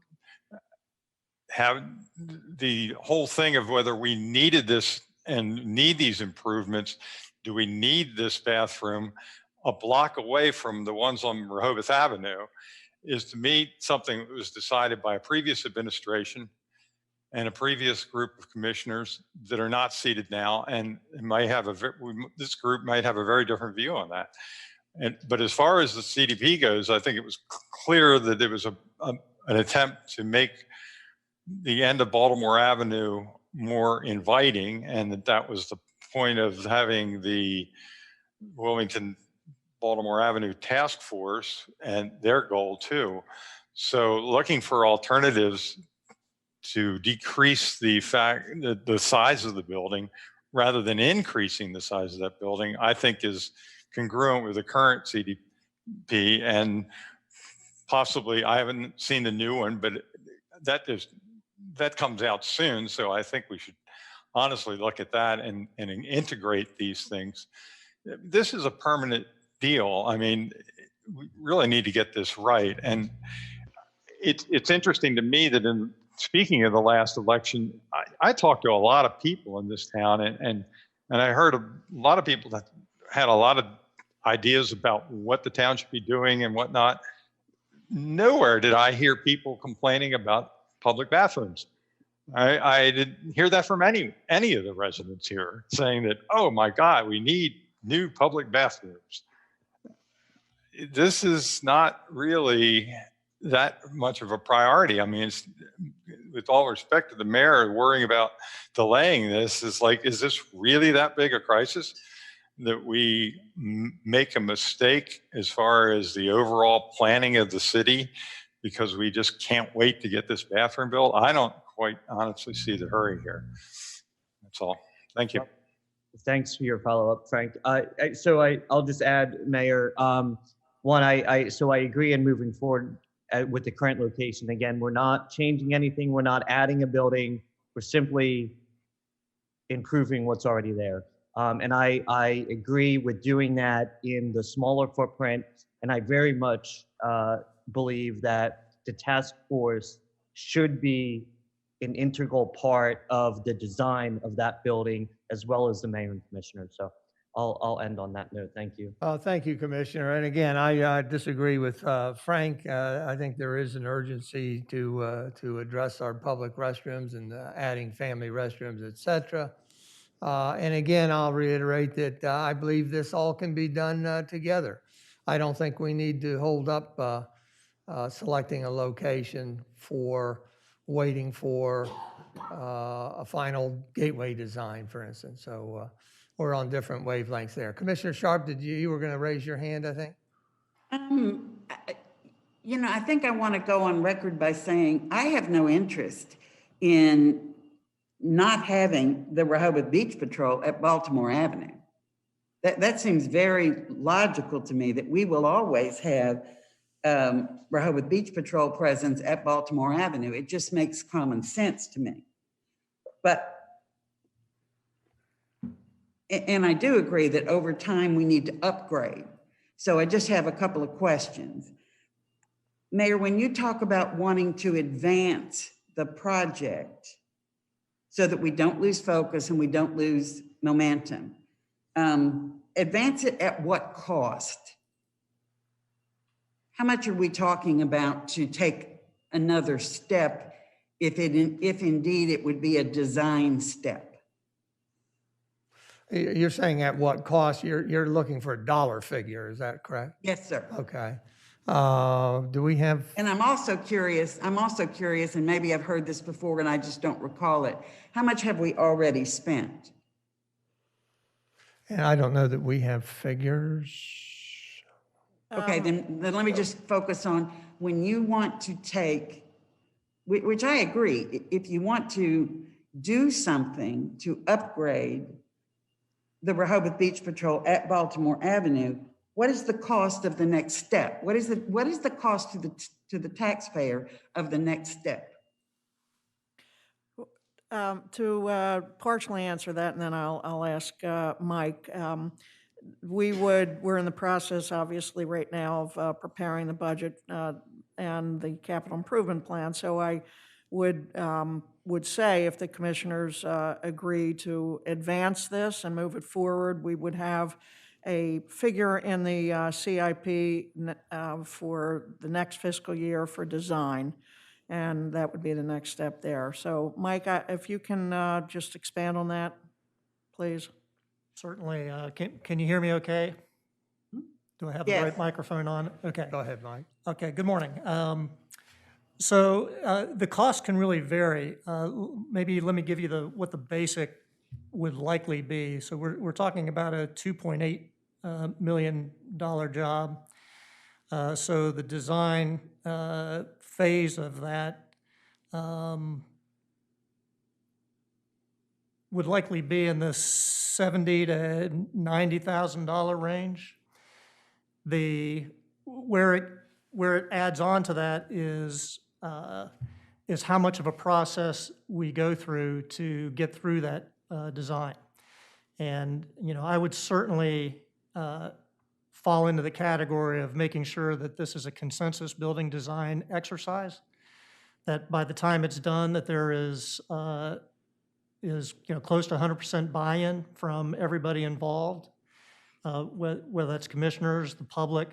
Speaker 8: the whole thing of whether we needed this and need these improvements. Do we need this bathroom a block away from the ones on Rehoboth Avenue? Is to me something that was decided by a previous administration and a previous group of commissioners that are not seated now, and might have this group might have a very different view on that. But as far as the CDP goes, I think it was clear that there was an attempt to make the end of Baltimore Avenue more inviting, and that was the point of having the Wilmington Baltimore Avenue Task Force and their goal too. So looking for alternatives to decrease the size of the building rather than increasing the size of that building, I think is congruent with the current CDP. And possibly, I haven't seen the new one, but that comes out soon. So I think we should honestly look at that and integrate these things. This is a permanent deal. I mean, we really need to get this right. And it's interesting to me that speaking of the last election, I talked to a lot of people in this town, and I heard a lot of people that had a lot of ideas about what the town should be doing and whatnot. Nowhere did I hear people complaining about public bathrooms. I didn't hear that from any of the residents here saying that, oh my God, we need new public bathrooms. This is not really that much of a priority. I mean, with all respect to the mayor, worrying about delaying this is like, is this really that big a crisis that we make a mistake as far as the overall planning of the city because we just can't wait to get this bathroom built? I don't quite honestly see the hurry here. That's all. Thank you.
Speaker 11: Thanks for your follow-up, Frank. I'll just add, Mayor, one, so I agree in moving forward with the current location. Again, we're not changing anything. We're not adding a building. We're simply improving what's already there. And I agree with doing that in the smaller footprint. And I very much believe that the task force should be an integral part of the design of that building, as well as the mayor and commissioner. So I'll end on that note. Thank you.
Speaker 3: Thank you, Commissioner. And again, I disagree with Frank. I think there is an urgency to address our public restrooms and adding family restrooms, et cetera. And again, I'll reiterate that I believe this all can be done together. I don't think we need to hold up selecting a location for waiting for a final gateway design, for instance. So we're on different wavelengths there. Commissioner Sharp, you were going to raise your hand, I think?
Speaker 5: I think I want to go on record by saying I have no interest in not having the Rehoboth Beach Patrol at Baltimore Avenue. That seems very logical to me, that we will always have Rehoboth Beach Patrol presence at Baltimore Avenue. It just makes common sense to me. And I do agree that over time we need to upgrade. So I just have a couple of questions. Mayor, when you talk about wanting to advance the project so that we don't lose focus and we don't lose momentum, advance it at what cost? How much are we talking about to take another step if indeed it would be a design step?
Speaker 3: You're saying at what cost? You're looking for a dollar figure, is that correct?
Speaker 5: Yes, sir.
Speaker 3: Okay. Do we have,
Speaker 5: And I'm also curious, and maybe I've heard this before and I just don't recall it. How much have we already spent?
Speaker 3: and I don't know that we have figures.
Speaker 5: Okay, then let me just focus on when you want to take, which I agree, if you want to do something to upgrade the Rehoboth Beach Patrol at Baltimore Avenue, what is the cost of the next step? What is the cost to the taxpayer of the next step?
Speaker 2: To partially answer that, and then I'll ask Mike. We're in the process, obviously, right now of preparing the budget and the capital improvement plan. So I would say if the commissioners agree to advance this and move it forward, we would have a figure in the CIP for the next fiscal year for design, and that would be the next step there. So, Mike, if you can just expand on that, please.
Speaker 12: Certainly. Can you hear me okay? Do I have the
Speaker 5: Yes.
Speaker 12: right microphone on? Okay.
Speaker 3: Go ahead, Mike.
Speaker 12: Okay, good morning. So the cost can really vary. Maybe let me give you what the basic would likely be. So we're talking about a $2.8 million job. So the design phase of that would likely be in the $70,000 to $90,000 range. Where it adds on to that is how much of a process we go through to get through that design. And, I would certainly fall into the category of making sure that this is a consensus building design exercise, that by the time it's done, that there is close to 100% buy-in from everybody involved, whether that's commissioners, the public,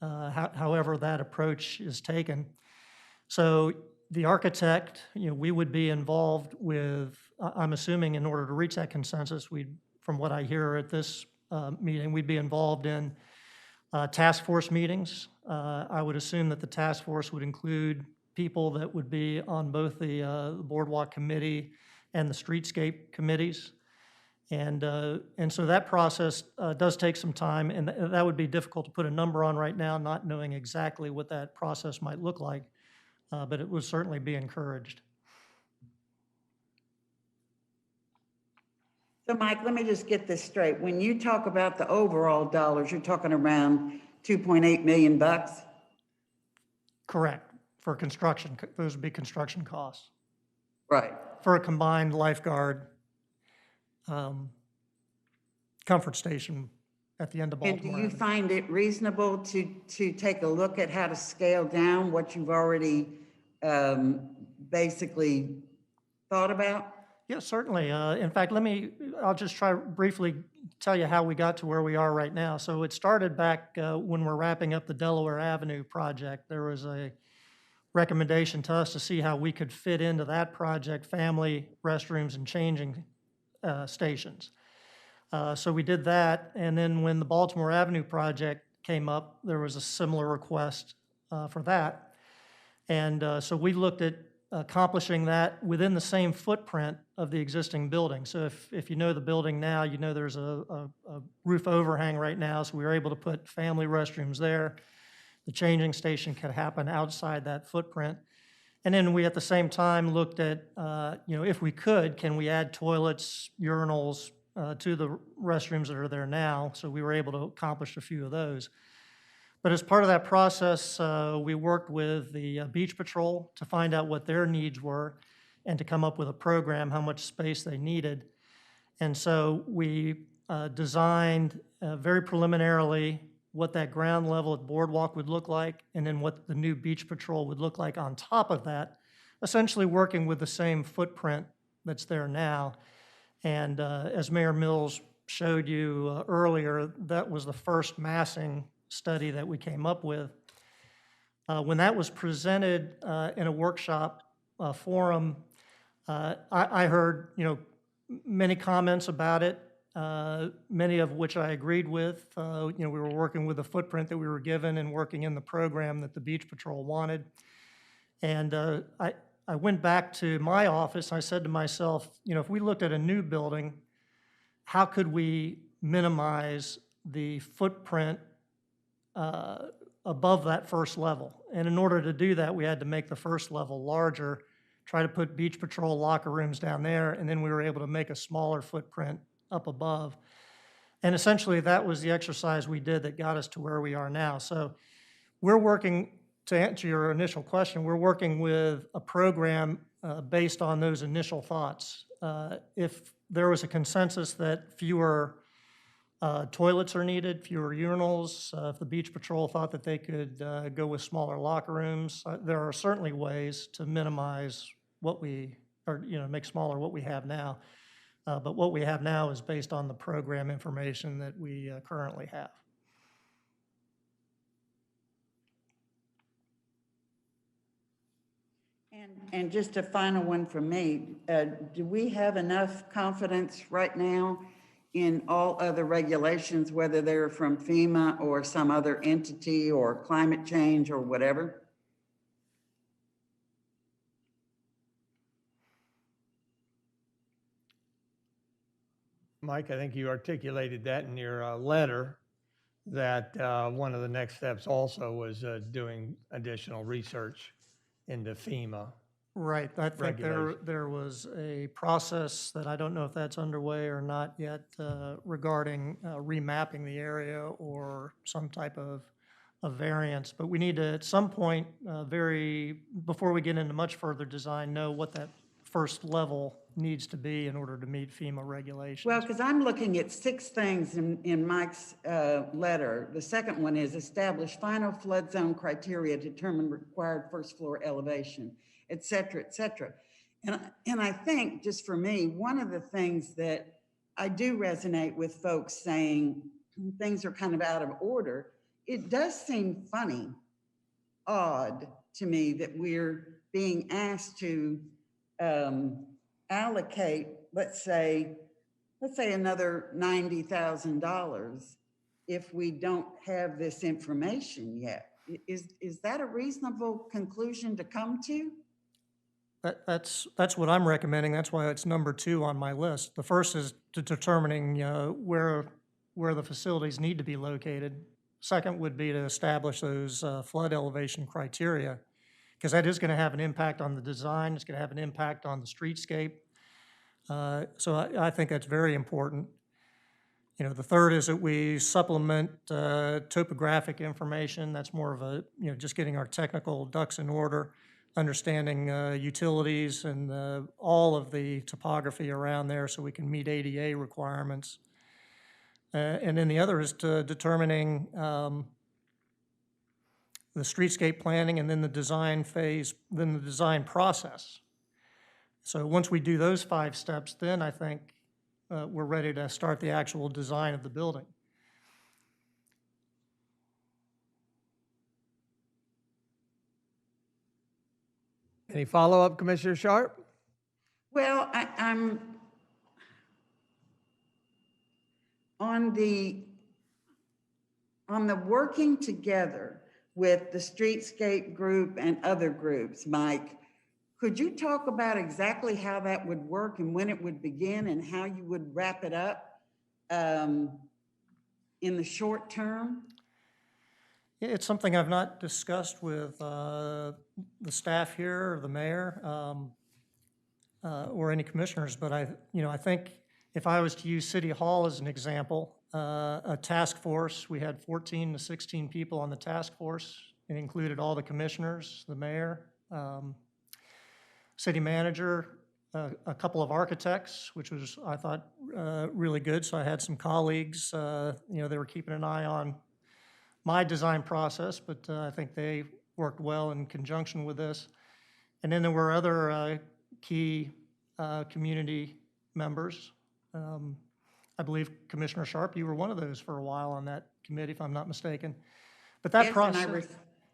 Speaker 12: however that approach is taken. So the architect, we would be involved with, I'm assuming in order to reach that consensus, from what I hear at this meeting, we'd be involved in task force meetings. I would assume that the task force would include people that would be on both the boardwalk committee and the streetscape committees. And so that process does take some time, and that would be difficult to put a number on right now, not knowing exactly what that process might look like, but it would certainly be encouraged.
Speaker 5: So Mike, let me just get this straight. When you talk about the overall dollars, you're talking around $2.8 million?
Speaker 12: Correct. For construction, those would be construction costs.
Speaker 5: Right.
Speaker 12: For a combined lifeguard comfort station at the end of Baltimore.
Speaker 5: And do you
Speaker 12: Avenue.
Speaker 5: find it reasonable to take a look at how to scale down what you've already basically thought about?
Speaker 12: Yeah, certainly. In fact, I'll just try briefly tell you how we got to where we are right now. So it started back when we're wrapping up the Delaware Avenue project. There was a recommendation to us to see how we could fit into that project family restrooms and changing stations. So we did that, and then when the Baltimore Avenue project came up, there was a similar request for that. And so we looked at accomplishing that within the same footprint of the existing building. So if you know the building now, you know there's a roof overhang right now, so we were able to put family restrooms there. The changing station could happen outside that footprint. And then we, at the same time, looked at, if we could, can we add toilets, urinals to the restrooms that are there now? So we were able to accomplish a few of those. But as part of that process, we worked with the Beach Patrol to find out what their needs were and to come up with a program, how much space they needed. And so we designed very preliminarily what that ground level at Boardwalk would look like, and then what the new Beach Patrol would look like on top of that, essentially working with the same footprint that's there now. And as Mayor Mills showed you earlier, that was the first massing study that we came up with. When that was presented in a workshop forum, I heard many comments about it. many of which I agreed with. We were working with the footprint that we were given and working in the program that the Beach Patrol wanted. And I went back to my office. I said to myself, if we looked at a new building, how could we minimize the footprint above that first level? And in order to do that, we had to make the first level larger, try to put Beach Patrol locker rooms down there, and then we were able to make a smaller footprint up above. And essentially, that was the exercise we did that got us to where we are now. So we're working, to answer your initial question, we're working with a program based on those initial thoughts. If there was a consensus that fewer toilets are needed, fewer urinals, if the Beach Patrol thought that they could go with smaller locker rooms, there are certainly ways to minimize what we, or make smaller what we have now. But what we have now is based on the program information that we currently have.
Speaker 5: And just a final one from me. Do we have enough confidence right now in all other regulations, whether they're from FEMA or some other entity or climate change or whatever?
Speaker 3: Mike, I think you articulated that in your letter, that one of the next steps also was doing additional research into FEMA.
Speaker 12: Right. I think
Speaker 3: Regulation.
Speaker 12: there was a process that I don't know if that's underway or not yet regarding remapping the area or some type of variance. But we need to, at some point, before we get into much further design, know what that first level needs to be in order to meet FEMA regulations.
Speaker 5: Well, because I'm looking at 6 things in Mike's letter. The second one is establish final flood zone criteria, determine required first floor elevation, et cetera, et cetera. And I think, just for me, one of the things that I do resonate with folks saying things are kind of out of order, it does seem funny, odd to me that we're being asked to allocate, let's say another $90,000 if we don't have this information yet. Is that a reasonable conclusion to come to?
Speaker 12: That's what I'm recommending. That's why it's number 2 on my list. The first is determining where the facilities need to be located. Second would be to establish those flood elevation criteria, because that is going to have an impact on the design. It's going to have an impact on the streetscape. So I think that's very important. The third is that we supplement topographic information. That's more of a, just getting our technical ducks in order, understanding utilities and all of the topography around there so we can meet ADA requirements. And then the other is to determining the streetscape planning and then the design phase, then the design process. So once we do those 5 steps, then I think we're ready to start the actual design of the building.
Speaker 3: Any follow-up, Commissioner Sharp?
Speaker 5: Well, I'm on the working together with the streetscape group and other groups. Mike, could you talk about exactly how that would work and when it would begin and how you would wrap it up in the short term?
Speaker 12: Yeah, it's something I've not discussed with the staff here or the mayor or any commissioners, but I think if I was to use City Hall as an example, a task force, we had 14 to 16 people on the task force. It included all the commissioners, the mayor, city manager, a couple of architects, which was, I thought, really good. So I had some colleagues, they were keeping an eye on my design process, but I think they worked well in conjunction with this. And then there were other key community members. I believe Commissioner Sharp, you were one of those for a while on that committee, if I'm not mistaken. But that
Speaker 5: Yes,
Speaker 12: process.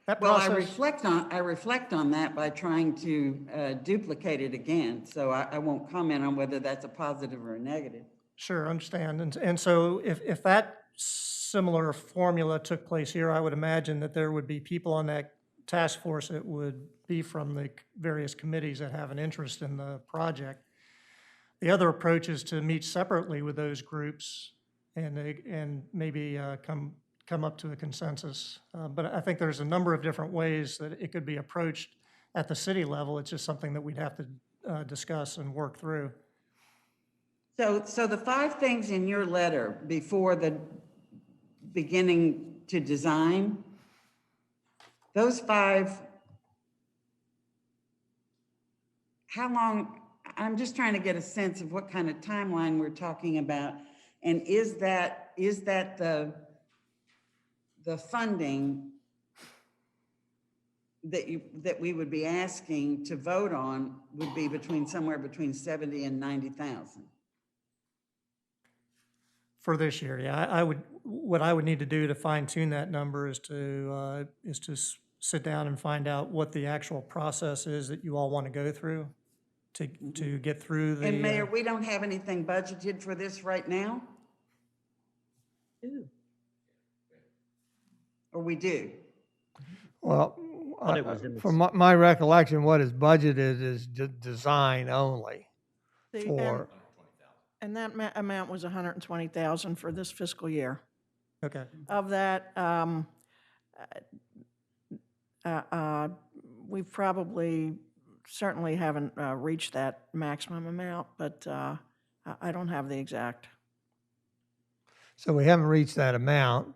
Speaker 5: I reflect on that by trying to duplicate it again. So I won't comment on whether that's a positive or a negative.
Speaker 12: Sure, understand. And so if that similar formula took place here, I would imagine that there would be people on that task force that would be from the various committees that have an interest in the project. The other approach is to meet separately with those groups and maybe come up to a consensus. But I think there's a number of different ways that it could be approached at the city level. It's just something that we'd have to discuss and work through.
Speaker 5: So the 5 things in your letter before the beginning to design, those 5, how long, I'm just trying to get a sense of what kind of timeline we're talking about. And is that the funding that we would be asking to vote on would be somewhere between 70 and 90,000?
Speaker 12: For this year, yeah, what I would need to do to fine tune that number is to sit down and find out what the actual process is that you all want to go through to get through the.
Speaker 5: And Mayor, we don't have anything budgeted for this right now? Or we do?
Speaker 3: Well,
Speaker 11: Thought it was in the-
Speaker 3: from my recollection, what is budgeted is design only for.
Speaker 2: And that amount was 120,000 for this fiscal year.
Speaker 12: Okay.
Speaker 2: Of that, we probably certainly haven't reached that maximum amount, but I don't have the exact.
Speaker 3: So we haven't reached that amount,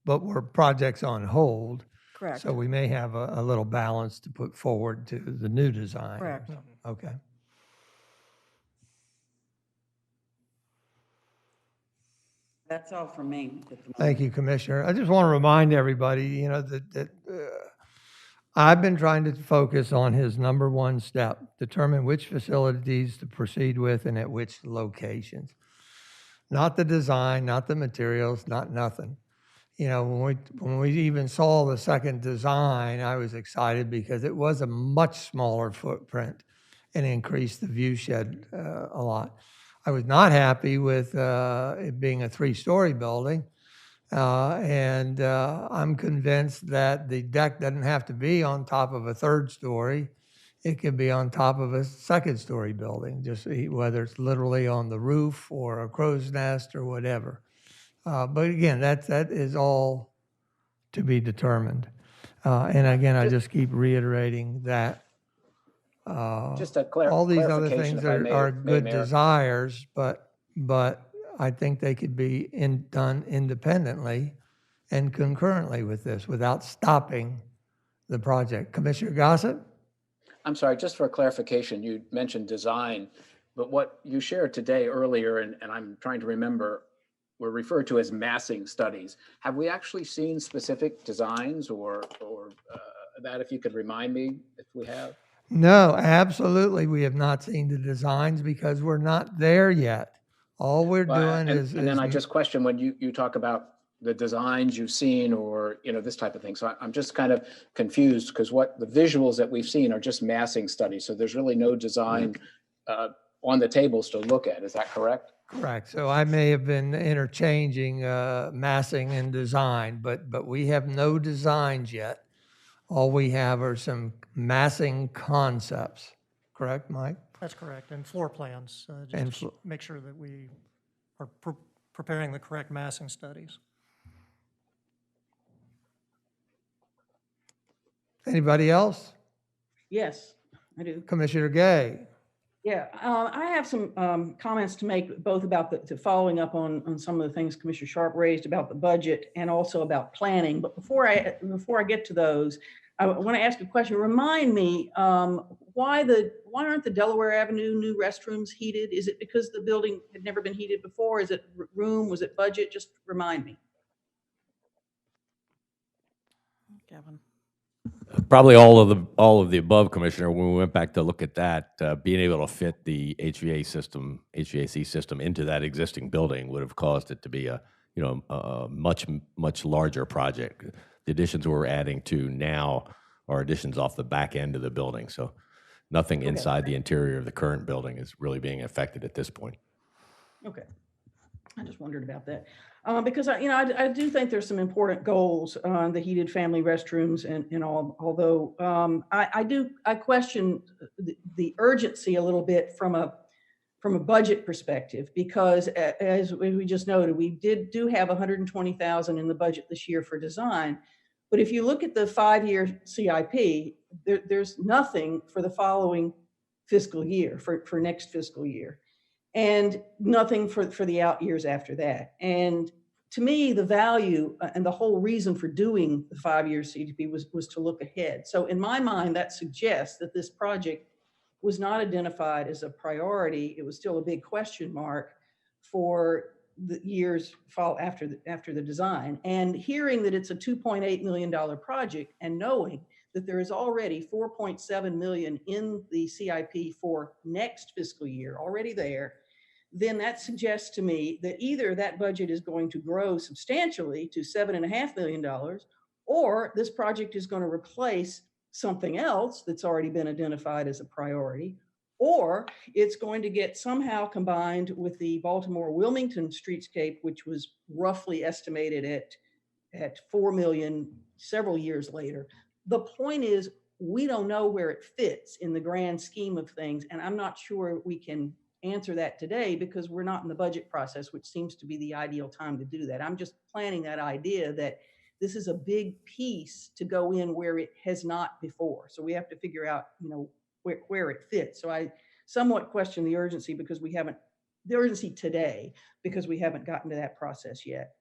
Speaker 3: but we're projects on hold.
Speaker 2: Correct.
Speaker 3: So we may have a little balance to put forward to the new design.
Speaker 2: Correct.
Speaker 3: Okay.
Speaker 5: That's all for me.
Speaker 3: Thank you, Commissioner. I just want to remind everybody, that I've been trying to focus on his number 1 step, determine which facilities to proceed with and at which locations. Not the design, not the materials, not nothing. When we even saw the second design, I was excited because it was a much smaller footprint and increased the view shed a lot. I was not happy with it being a 3-story building. And I'm convinced that the deck doesn't have to be on top of a 3rd story. It can be on top of a 2nd-story building, just whether it's literally on the roof or a crow's nest or whatever. But again, that is all to be determined. And again, I just keep reiterating that
Speaker 6: Just a
Speaker 3: all these other
Speaker 6: clarification,
Speaker 3: things
Speaker 6: if I may,
Speaker 3: are good
Speaker 6: Mayor.
Speaker 3: desires, but I think they could be done independently and concurrently with this without stopping the project. Commissioner Gossett?
Speaker 6: I'm sorry, just for clarification, you mentioned design, but what you shared today earlier, and I'm trying to remember, were referred to as massing studies. Have we actually seen specific designs or that, if you could remind me if we have?
Speaker 3: No, absolutely. We have not seen the designs because we're not there yet. All we're doing is.
Speaker 6: And then I just question when you talk about the designs you've seen or, this type of thing. So I'm just kind of confused because what the visuals that we've seen are just massing studies. So there's really no design on the tables to look at. Is that correct?
Speaker 3: Correct. So I may have been interchanging massing and design, but we have no designs yet. All we have are some massing concepts. Correct, Mike?
Speaker 12: That's correct. And floor plans,
Speaker 3: And
Speaker 12: just to make sure that we are preparing the correct massing studies.
Speaker 3: Anybody else?
Speaker 4: Yes, I do.
Speaker 3: Commissioner Gay?
Speaker 4: Yeah, I have some comments to make both about the following up on some of the things Commissioner Sharp raised about the budget and also about planning. But before I get to those, I want to ask a question. Remind me, why aren't the Delaware Avenue new restrooms heated? Is it because the building had never been heated before? Is it room? Was it budget? Just remind me.
Speaker 2: Kevin.
Speaker 1: Probably all of the above, Commissioner. When we went back to look at that, being able to fit the HVAC system into that existing building would have caused it to be a much larger project. The additions we're adding to now are additions off the back end of the building, so nothing inside the interior of the current building is really being affected at this point.
Speaker 4: Okay. I just wondered about that. Because I do think there's some important goals on the heated family restrooms and all, although I question the urgency a little bit from a budget perspective, because as we just noted, we do have 120,000 in the budget this year for design. But if you look at the 5-year CIP, there's nothing for the following fiscal year, for next fiscal year, and nothing for the out years after that. And to me, the value and the whole reason for doing the 5-year CDP was to look ahead. So in my mind, that suggests that this project was not identified as a priority. It was still a big question mark for the years after the design. And hearing that it's a $2.8 million project and knowing that there is already $4.7 million in the CIP for next fiscal year already there, then that suggests to me that either that budget is going to grow substantially to $7.5 million, or this project is going to replace something else that's already been identified as a priority, or it's going to get somehow combined with the Baltimore Wilmington Streetscape, which was roughly estimated at $4 million several years later. The point is, we don't know where it fits in the grand scheme of things, and I'm not sure we can answer that today because we're not in the budget process, which seems to be the ideal time to do that. I'm just planning that idea that this is a big piece to go in where it has not before. So we have to figure out, where it fits. So I somewhat question the urgency today because we haven't gotten to that process yet.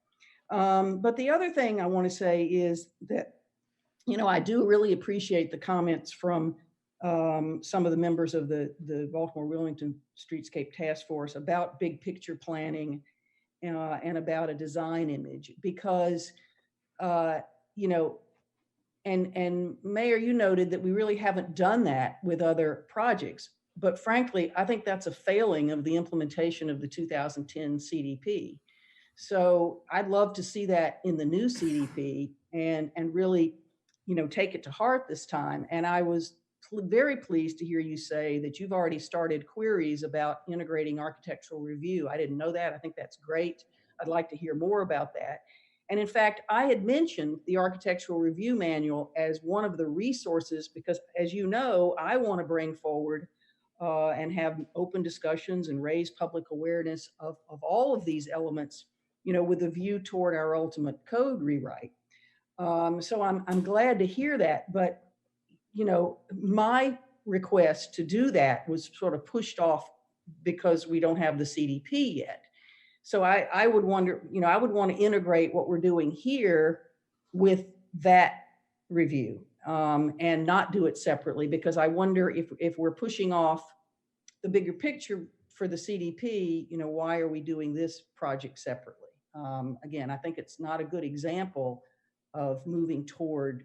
Speaker 4: But the other thing I want to say is that, I do really appreciate the comments from some of the members of the Baltimore Wilmington Streetscape Task Force about big picture planning and about a design image, because and Mayor, you noted that we really haven't done that with other projects, but frankly, I think that's a failing of the implementation of the 2010 CDP. So I'd love to see that in the new CDP and really, take it to heart this time. And I was very pleased to hear you say that you've already started queries about integrating architectural review. I didn't know that. I think that's great. I'd like to hear more about that. And in fact, I had mentioned the Architectural Review Manual as one of the resources because, as you know, I want to bring forward and have open discussions and raise public awareness of all of these elements, with a view toward our ultimate code rewrite. So I'm glad to hear that. But, my request to do that was sort of pushed off because we don't have the CDP yet. So I would wonder, I would want to integrate what we're doing here with that review and not do it separately, because I wonder if we're pushing off the bigger picture for the CDP, why are we doing this project separately? Again, I think it's not a good example of moving toward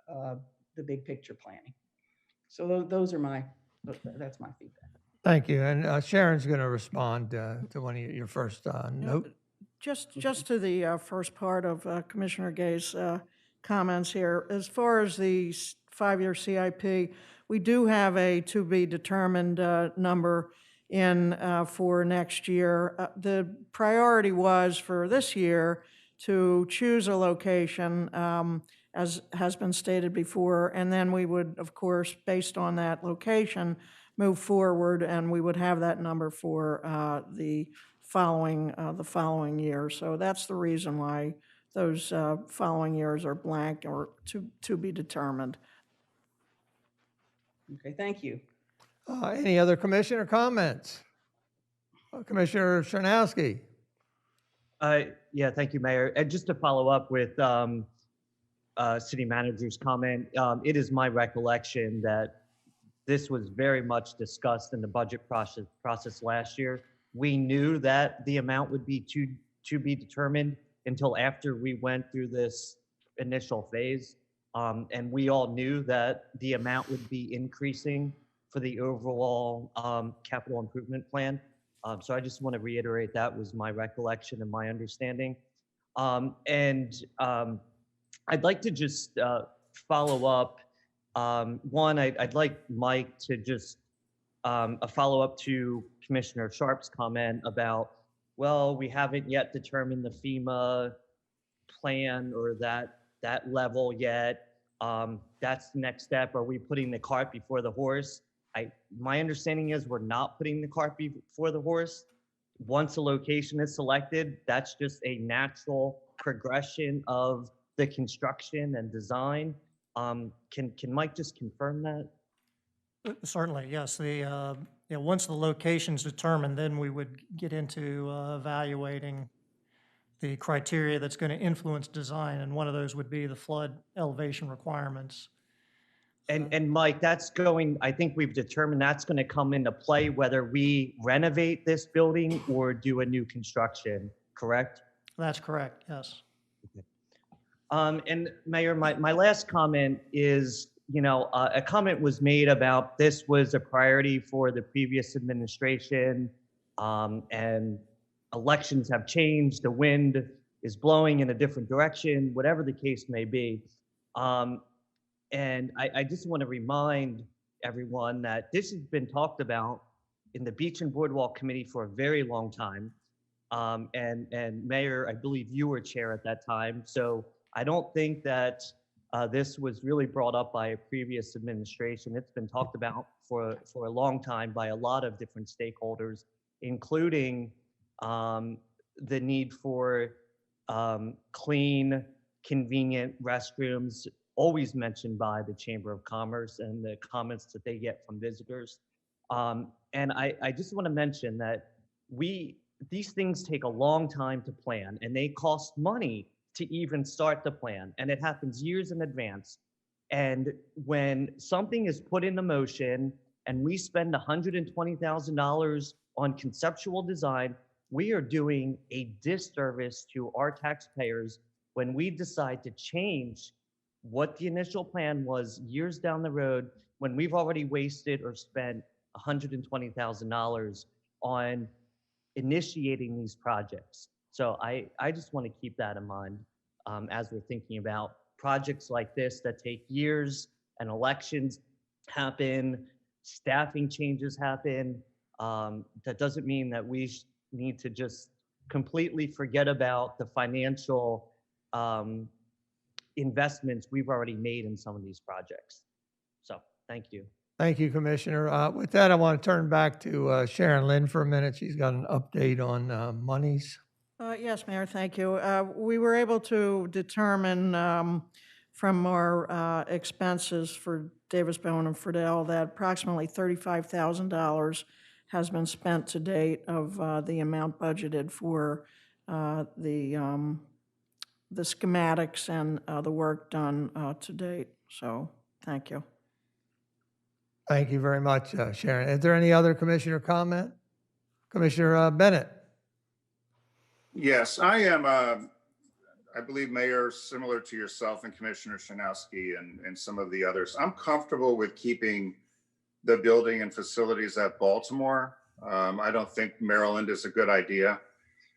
Speaker 4: the big picture planning. So that's my feedback.
Speaker 3: Thank you. And Sharon's going to respond to one of your first note.
Speaker 2: Just to the first part of Commissioner Gay's comments here, as far as the 5-year CIP, we do have a to be determined number in for next year. The priority was for this year to choose a location, as has been stated before, and then we would, of course, based on that location, move forward, and we would have that number for the following year. So that's the reason why those following years are blank or to be determined.
Speaker 4: Okay, thank you.
Speaker 3: Any other commissioner comments? Commissioner Czerniawski.
Speaker 11: Yeah, thank you, Mayor. And just to follow up with City Manager's comment, it is my recollection that this was very much discussed in the budget process last year. We knew that the amount would be to be determined until after we went through this initial phase. And we all knew that the amount would be increasing for the overall capital improvement plan. So I just want to reiterate that was my recollection and my understanding. I'd like to just follow up. One, I'd like Mike to just a follow-up to Commissioner Sharp's comment about well, we haven't yet determined the FEMA plan or that level yet. That's the next step. Are we putting the cart before the horse? My understanding is we're not putting the cart before the horse. Once a location is selected, that's just a natural progression of the construction and design. Can Mike just confirm that?
Speaker 12: Certainly, yes. Once the location's determined, then we would get into evaluating the criteria that's going to influence design, and one of those would be the flood elevation requirements.
Speaker 11: And Mike, I think we've determined that's going to come into play whether we renovate this building or do a new construction, correct?
Speaker 12: That's correct, yes.
Speaker 11: And Mayor, my last comment is, a comment was made about this was a priority for the previous administration, and elections have changed, the wind is blowing in a different direction, whatever the case may be. And I just want to remind everyone that this has been talked about in the Beach and Boardwalk Committee for a very long time. And Mayor, I believe you were chair at that time. So I don't think that this was really brought up by a previous administration. It's been talked about for a long time by a lot of different stakeholders, including the need for clean, convenient restrooms, always mentioned by the Chamber of Commerce and the comments that they get from visitors. And I just want to mention that these things take a long time to plan, and they cost money to even start the plan, and it happens years in advance. And when something is put into motion and we spend $120,000 on conceptual design, we are doing a disservice to our taxpayers when we decide to change what the initial plan was years down the road, when we've already wasted or spent $120,000 on initiating these projects. So I just want to keep that in mind as we're thinking about projects like this that take years, and elections happen, staffing changes happen. That doesn't mean that we need to just completely forget about the financial investments we've already made in some of these projects. So thank you.
Speaker 3: Thank you, Commissioner. With that, I want to turn back to Sharon Lynn for a minute. She's got an update on monies.
Speaker 2: Yes, Mayor, thank you. We were able to determine from our expenses for Davis Bowen and Friedel that approximately $35,000 has been spent to date of the amount budgeted for the schematics and the work done to date. So, thank you.
Speaker 3: Thank you very much, Sharon. Is there any other commissioner comment? Commissioner Bennett.
Speaker 13: Yes, I am, I believe, Mayor, similar to yourself and Commissioner Shanowski and some of the others. I'm comfortable with keeping the building and facilities at Baltimore. I don't think Maryland is a good idea.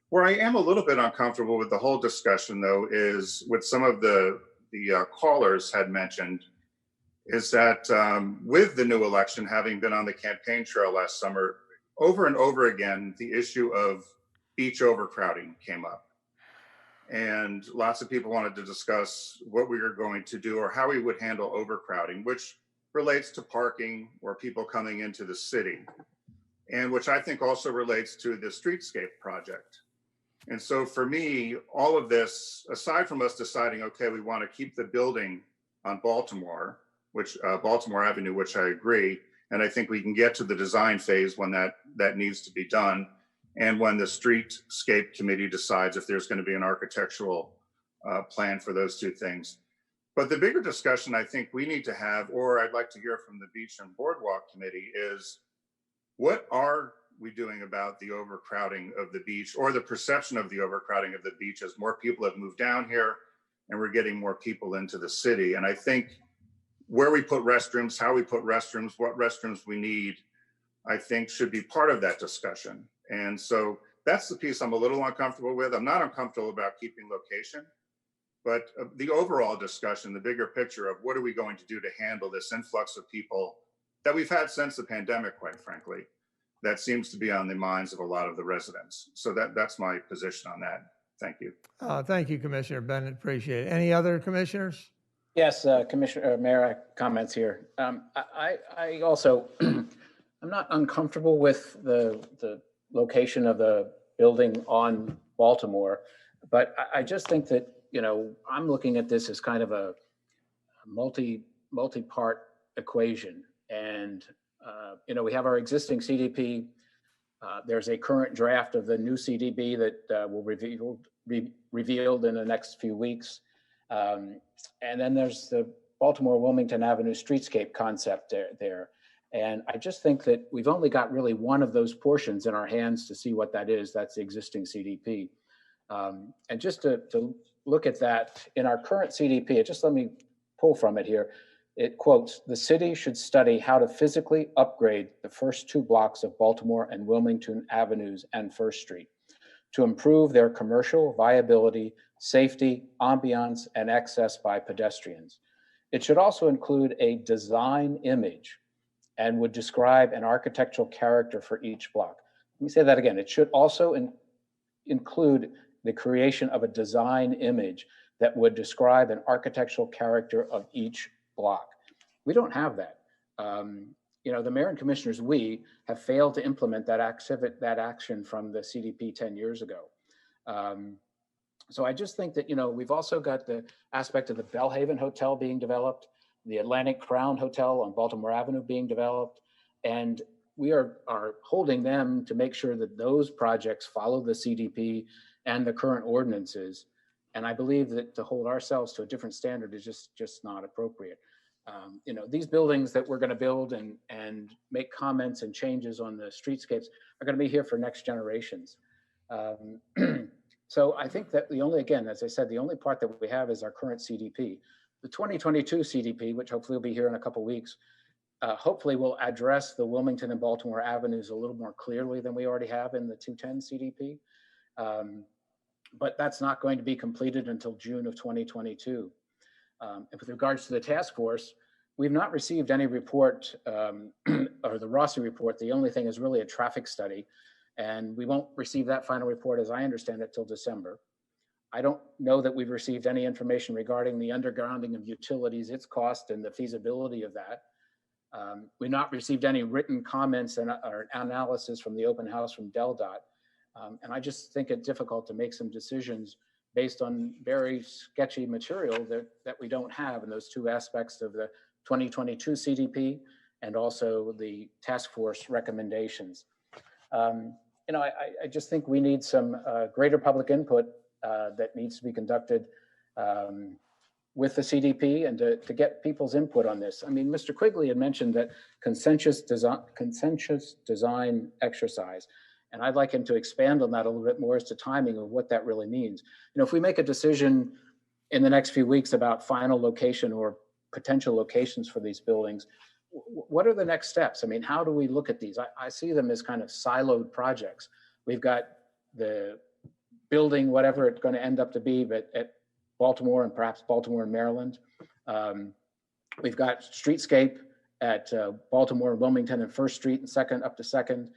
Speaker 13: Where I am a little bit uncomfortable with the whole discussion, though, is with some of the callers had mentioned, is that with the new election, having been on the campaign trail last summer, over and over again, the issue of beach overcrowding came up. And lots of people wanted to discuss what we were going to do or how we would handle overcrowding, which relates to parking or people coming into the city, and which I think also relates to the Streetscape project. And so for me, all of this, aside from us deciding, okay, we want to keep the building on Baltimore, which Baltimore Avenue, which I agree, and I think we can get to the design phase when that needs to be done, and when the Streetscape Committee decides if there's going to be an architectural plan for those two things. But the bigger discussion I think we need to have, or I'd like to hear from the Beach and Boardwalk Committee, is what are we doing about the overcrowding of the beach, or the perception of the overcrowding of the beach as more people have moved down here and we're getting more people into the city. And I think where we put restrooms, how we put restrooms, what restrooms we need, I think should be part of that discussion. And so that's the piece I'm a little uncomfortable with. I'm not uncomfortable about keeping location, but the overall discussion, the bigger picture of what are we going to do to handle this influx of people that we've had since the pandemic, quite frankly. that seems to be on the minds of a lot of the residents. So that's my position on that. Thank you.
Speaker 3: Thank you, Commissioner Bennett. Appreciate it. Any other commissioners?
Speaker 6: Yes, Commissioner, Mayor, comments here. I also, I'm not uncomfortable with the location of the building on Baltimore, but I just think that, you know, I'm looking at this as kind of a multi-part equation. And, you know, we have our existing CDP. There's a current draft of the new CDB that will be revealed in the next few weeks. And then there's the Baltimore Wilmington Avenue Streetscape concept there. And I just think that we've only got really one of those portions in our hands to see what that is. That's the existing CDP. And just to look at that in our current CDP, just let me pull from it here. It quotes, "The city should study how to physically upgrade the first 2 blocks of Baltimore and Wilmington Avenues and First Street to improve their commercial viability, safety, ambiance, and access by pedestrians. It should also include a design image and would describe an architectural character for each block." Let me say that again. It should also include the creation of a design image that would describe an architectural character of each block. We don't have that. You know, the mayor and commissioners, we have failed to implement that action from the CDP 10 years ago. So I just think that, you know, we've also got the aspect of the Bellhaven Hotel being developed, the Atlantic Crown Hotel on Baltimore Avenue being developed, and we are holding them to make sure that those projects follow the CDP and the current ordinances. And I believe that to hold ourselves to a different standard is just not appropriate. You know, these buildings that we're going to build and make comments and changes on the streetscapes are going to be here for next generations. So I think that again, as I said, the only part that we have is our current CDP. The 2022 CDP, which hopefully will be here in a couple of weeks, hopefully will address the Wilmington and Baltimore Avenues a little more clearly than we already have in the 210 CDP. But that's not going to be completed until June of 2022. And with regards to the task force, we've not received any report or the Rossi report. The only thing is really a traffic study. And we won't receive that final report, as I understand it, till December. I don't know that we've received any information regarding the undergrounding of utilities, its cost, and the feasibility of that. We've not received any written comments or analysis from the open house from DelDOT. And I just think it's difficult to make some decisions based on very sketchy material that we don't have in those 2 aspects of the 2022 CDP and also the task force recommendations. You know, I just think we need some greater public input that needs to be conducted with the CDP and to get people's input on this. I mean, Mr. Quigley had mentioned that consensus design exercise. And I'd like him to expand on that a little bit more as to timing of what that really means. You know, if we make a decision in the next few weeks about final location or potential locations for these buildings, what are the next steps? I mean, how do we look at these? I see them as kind of siloed projects. We've got the building, whatever it's going to end up to be, but at Baltimore and perhaps Baltimore and Maryland. We've got streetscape at Baltimore and Wilmington and First Street and Second up to Second.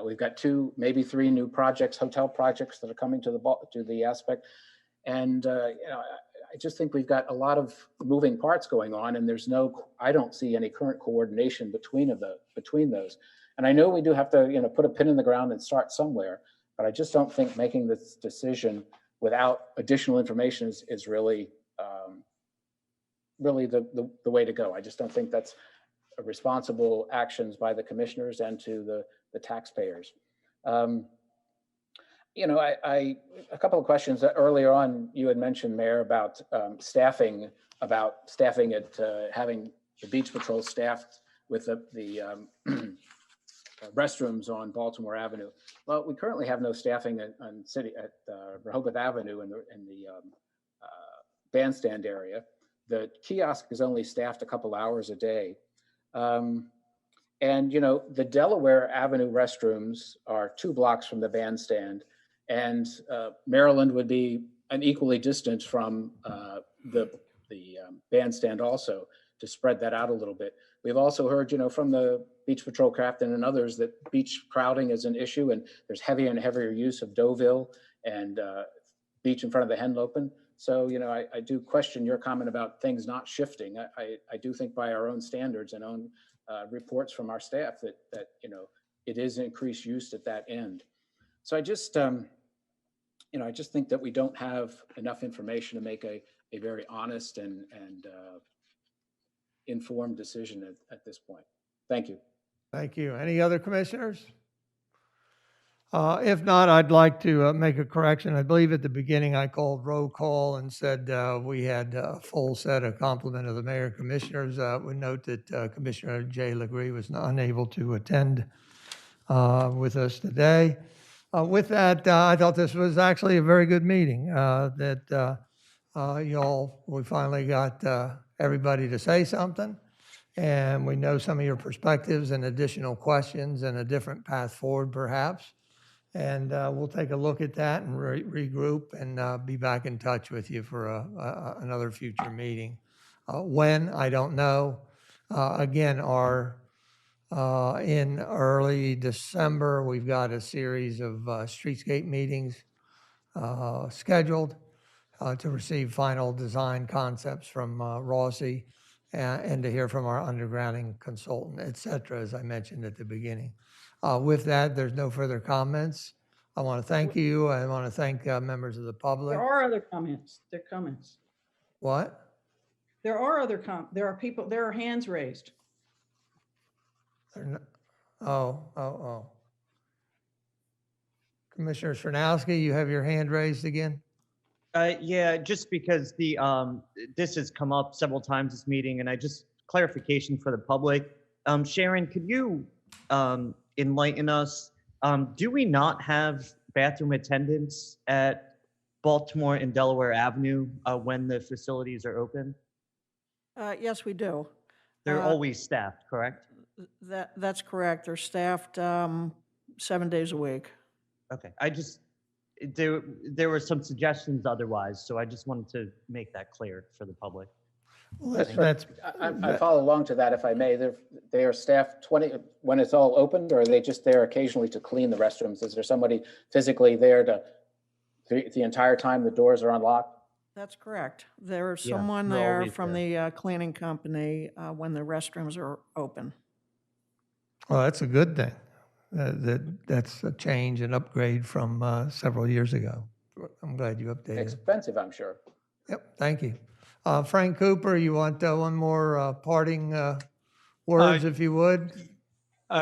Speaker 6: We've got 2, maybe 3 new projects, hotel projects that are coming to the aspect. And, you know, I just think we've got a lot of moving parts going on, and I don't see any current coordination between those. And I know we do have to, you know, put a pin in the ground and start somewhere, but I just don't think making this decision without additional information is really, really the way to go. I just don't think that's responsible actions by the commissioners and to the taxpayers. You know, a couple of questions that earlier on you had mentioned, Mayor, about staffing at having the Beach Patrol staffed with the restrooms on Baltimore Avenue. Well, we currently have no staffing at Rehoboth Avenue in the bandstand area. The kiosk is only staffed a couple hours a day. And, you know, the Delaware Avenue restrooms are 2 blocks from the bandstand, and Maryland would be an equally distance from the bandstand also, to spread that out a little bit. We've also heard, you know, from the Beach Patrol Captain and others that beach crowding is an issue, and there's heavier and heavier use of Deauville and beach in front of the Henlopen. So, I do question your comment about things not shifting. I do think by our own standards and own reports from our staff that it is increased use at that end. So I just think that we don't have enough information to make a very honest and informed decision at this point. Thank you.
Speaker 3: Thank you. Any other commissioners? If not, I'd like to make a correction. I believe at the beginning I called roll call and said we had a full set of complement of the mayor and commissioners. We note that Commissioner Jay Legree was unable to attend with us today. With that, I thought this was actually a very good meeting, that we finally got everybody to say something, and we know some of your perspectives and additional questions and a different path forward perhaps. And we'll take a look at that and regroup and be back in touch with you for another future meeting. When, I don't know. Again, in early December, we've got a series of streetscape meetings scheduled to receive final design concepts from Rossi and to hear from our undergrounding consultant, et cetera, as I mentioned at the beginning. With that, there's no further comments. I want to thank you. I want to thank members of the public.
Speaker 4: There are other comments. There are comments.
Speaker 3: What?
Speaker 4: There are other there are hands raised.
Speaker 3: Oh. Commissioner Chernowski, you have your hand raised again?
Speaker 11: Yeah, just because this has come up several times this meeting, and clarification for the public. Sharon, could you enlighten us? Do we not have bathroom attendants at Baltimore and Delaware Avenue when the facilities are open?
Speaker 2: Yes, we do.
Speaker 11: They're always staffed, correct?
Speaker 2: That's correct. They're staffed 7 days a week.
Speaker 11: Okay, there were some suggestions otherwise, so I just wanted to make that clear for the public.
Speaker 3: Well,
Speaker 6: I follow along to that, if I may. They are staffed 20 when it's all opened, or are they just there occasionally to clean the restrooms? Is there somebody physically there the entire time the doors are unlocked?
Speaker 2: That's correct. There's
Speaker 11: Yeah,
Speaker 2: someone
Speaker 11: they're
Speaker 2: there
Speaker 11: always
Speaker 2: from the cleaning company when the restrooms are open.
Speaker 3: Well, that's a good thing. That's a change and upgrade from several years ago. I'm glad you updated.
Speaker 6: Expensive, I'm sure.
Speaker 3: Yep, thank you. Frank Cooper, you want one more parting words, if you would?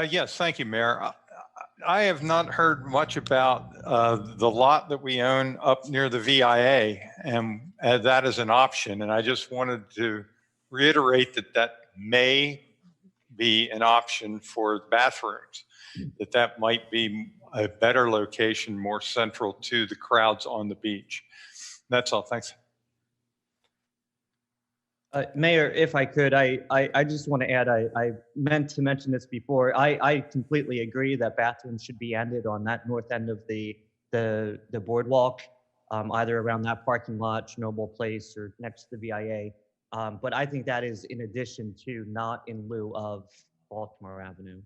Speaker 8: Yes, thank you, Mayor. I have not heard much about the lot that we own up near the VIA, and that is an option. And I just wanted to reiterate that may be an option for bathrooms, that might be a better location, more central to the crowds on the beach. That's all. Thanks.
Speaker 11: Mayor, if I could, I just want to add, I meant to mention this before. I completely agree that bathrooms should be ended on that north end of the boardwalk, either around that parking lot, Chernobyl Place, or next to the VIA. But I think that is in addition to, not in lieu of, Baltimore Avenue.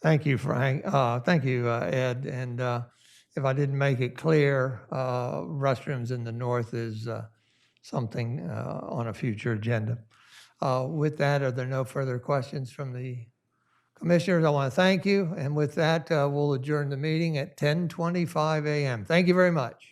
Speaker 3: Thank you, Frank. Thank you, Ed. And if I didn't make it clear, restrooms in the north is something on a future agenda. With that, are there no further questions from the commissioners? I want to thank you. And with that, we'll adjourn the meeting at 10:25 a.m. Thank you very much.